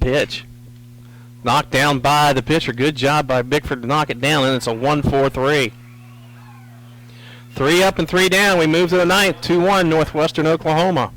Pitch. Knocked down by the pitcher. Good job by Bickford to knock it down, and it's a 1-4-3. 3 up and 3 down. We move to the ninth. 2-1 Northwestern Oklahoma.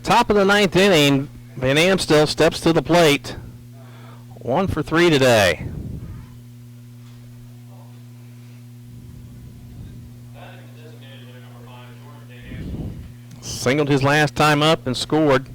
Top of the ninth inning, Van Amstel steps to the plate. 1 for 3 today. Singled his last time up and scored.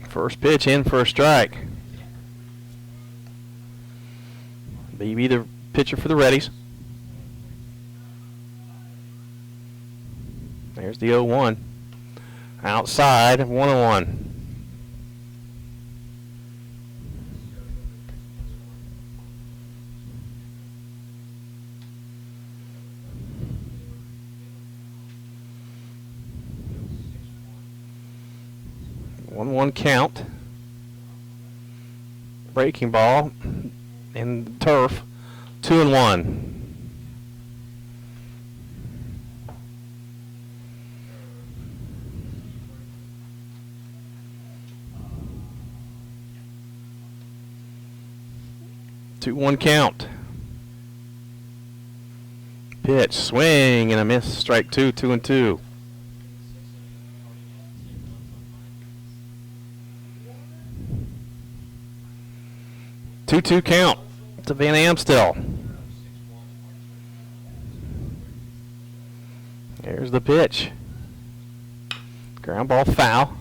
First pitch in for a strike. Beebe the pitcher for the Reddies. There's the 0-1. Outside, 1-1. One count. Breaking ball in turf. 2-1. One count. Pitch, swing and a miss. Strike 2, 2-2. 2-2 count to Van Amstel. There's the pitch. Ground ball foul.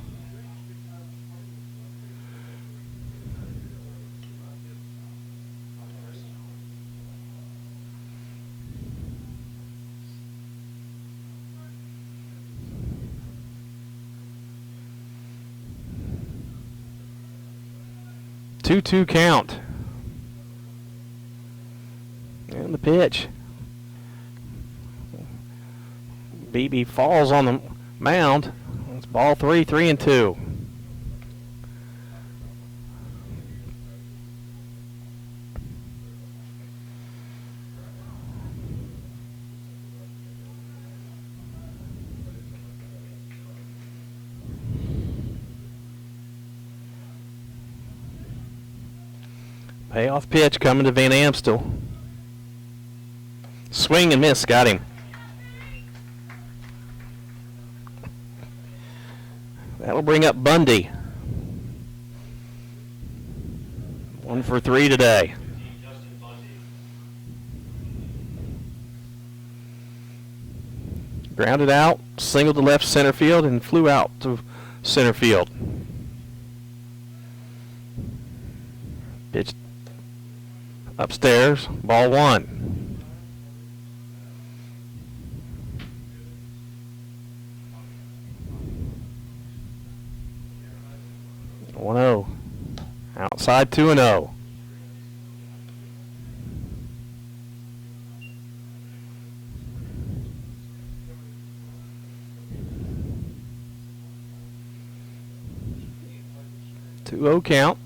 Two count. And the pitch. Beebe falls on the mound. It's ball 3, 3-2. Payoff pitch coming to Van Amstel. Swing and miss, got him. That'll bring up Bundy. 1 for 3 today. Grounded out, singled to left center field, and flew out to center field. Pitched upstairs, ball 1. 1-0. Outside 2-0. Two-0 count.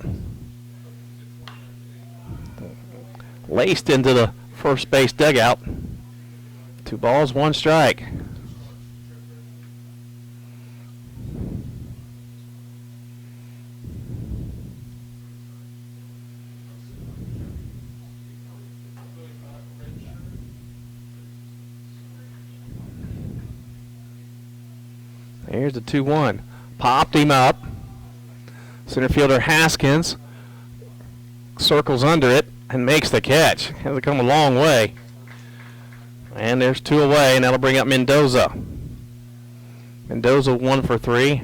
Laced into the first base dugout. 2 balls, 1 strike. Here's the 2-1. Popped him up. Center fielder Haskins circles under it and makes the catch. Has come a long way. And there's 2 away, and that'll bring up Mendoza. Mendoza 1 for 3.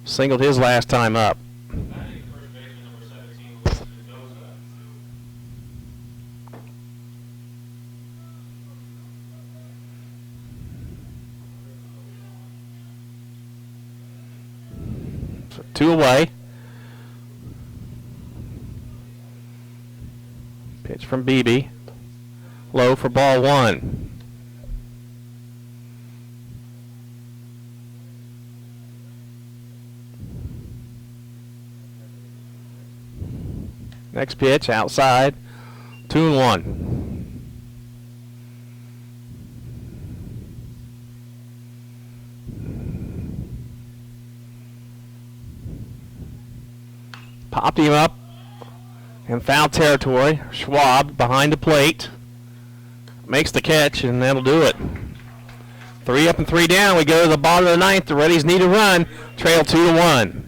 Singled his last time up. Batting first baseman number 17, Mendoza. So 2 away. Pitch from Beebe. Low for ball 1. Next pitch outside. 2-1. Popped him up in foul territory. Schwab behind the plate. Makes the catch, and that'll do it. 3 up and 3 down. We go to the bottom of the 9th. The Reddies need a run. Trail 2-1.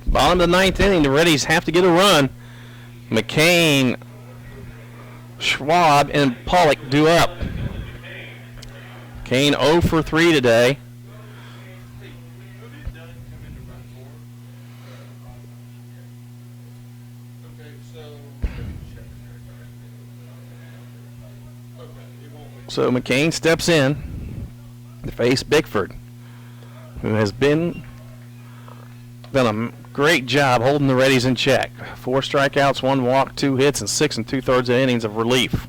Bottom of the 9th inning, the Reddies have to get a run. McCain, Schwab, and Pollock due up. Kane 0 for 3 today. So McCain steps in to face Bickford, who has done a great job holding the Reddies in check. 4 strikeouts, 1 walk, 2 hits, and 6 2/3 innings of relief.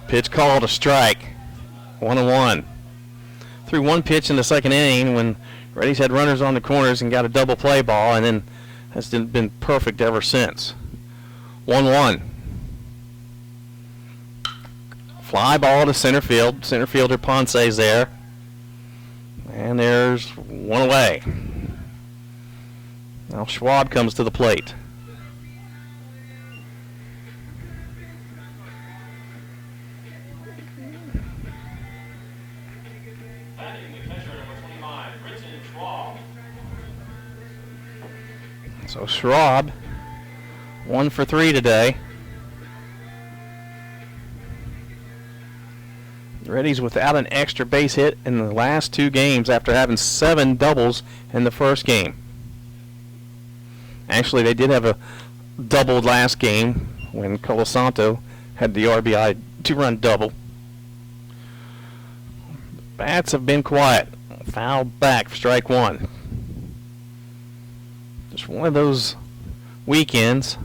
Pitch called a strike. 1-1. Threw 1 pitch in the 2nd inning when Reddies had runners on the corners and got a double play ball, and then has been perfect ever since. 1-1. Fly ball to center field. Center fielder Ponce's there. And there's 1 away. Now Schwab comes to the plate. Batting the catcher number 25, Britton Schwab. So Schwab, 1 for 3 today. Reddies without an extra base hit in the last 2 games after having 7 doubles in the first game. Actually, they did have a doubled last game when Colasanto had the RBI two-run double. Bats have been quiet. Foul back for strike one. Just one of those weekends.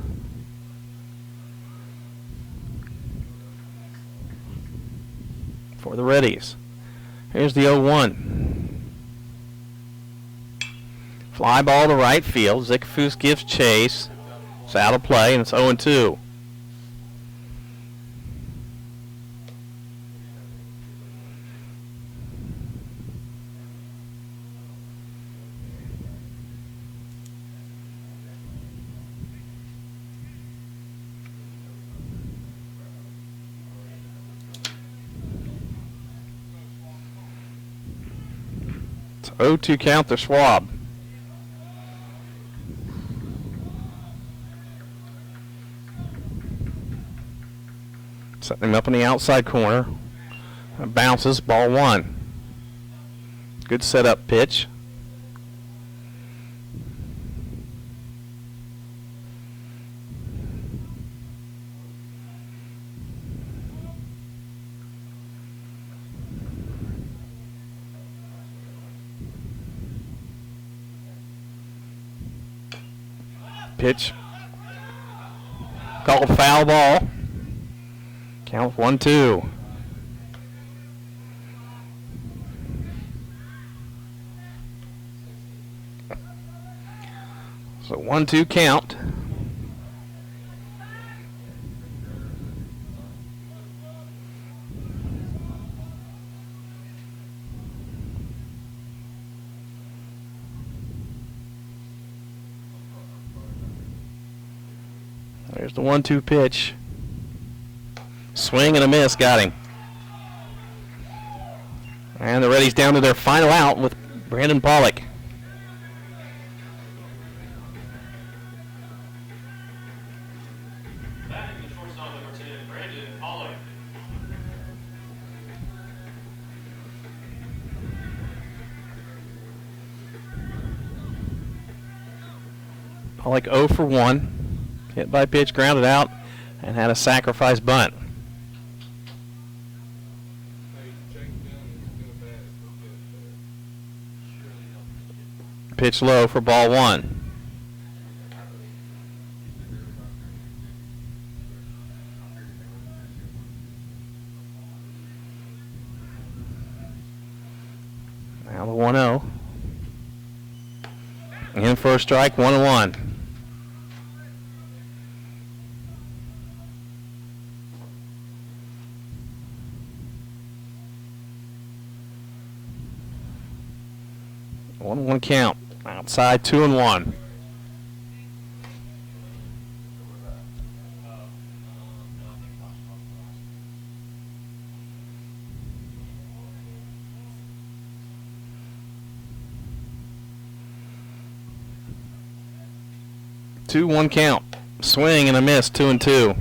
For the Reddies. Here's the 0-1. Fly ball to right field. Zickafoose gives chase. It's out of play, and it's 0-2. It's 0-2 count to Schwab. Setting him up in the outside corner. Bounces, ball one. Good setup pitch. Pitch. Called foul ball. Count 1-2. So 1-2 count. There's the 1-2 pitch. Swing and a miss, got him. And the Reddies down to their final out with Brandon Pollock. Batting the shortstop number 10, Brandon Pollock. Pollock 0 for 1. Hit by pitch, grounded out, and had a sacrifice bunt. Pitch low for ball one. Now the 1-0. In for a strike, 1-1. One count. Outside 2-1. Two, 1 count. Swing and a miss, 2-2.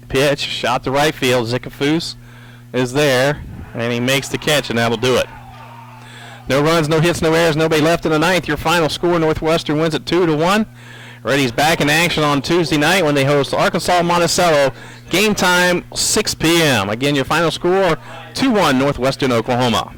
Pitch, shot to right field. Zickafoose is there, and he makes the catch, and that'll do it. No runs, no hits, no errors, nobody left in the ninth. Your final score, Northwestern wins it 2-1. Reddy's back in action on Tuesday night when they host Arkansas Monticello. Game time, 6 p.m. Again, your final score, 2-1 Northwestern Oklahoma.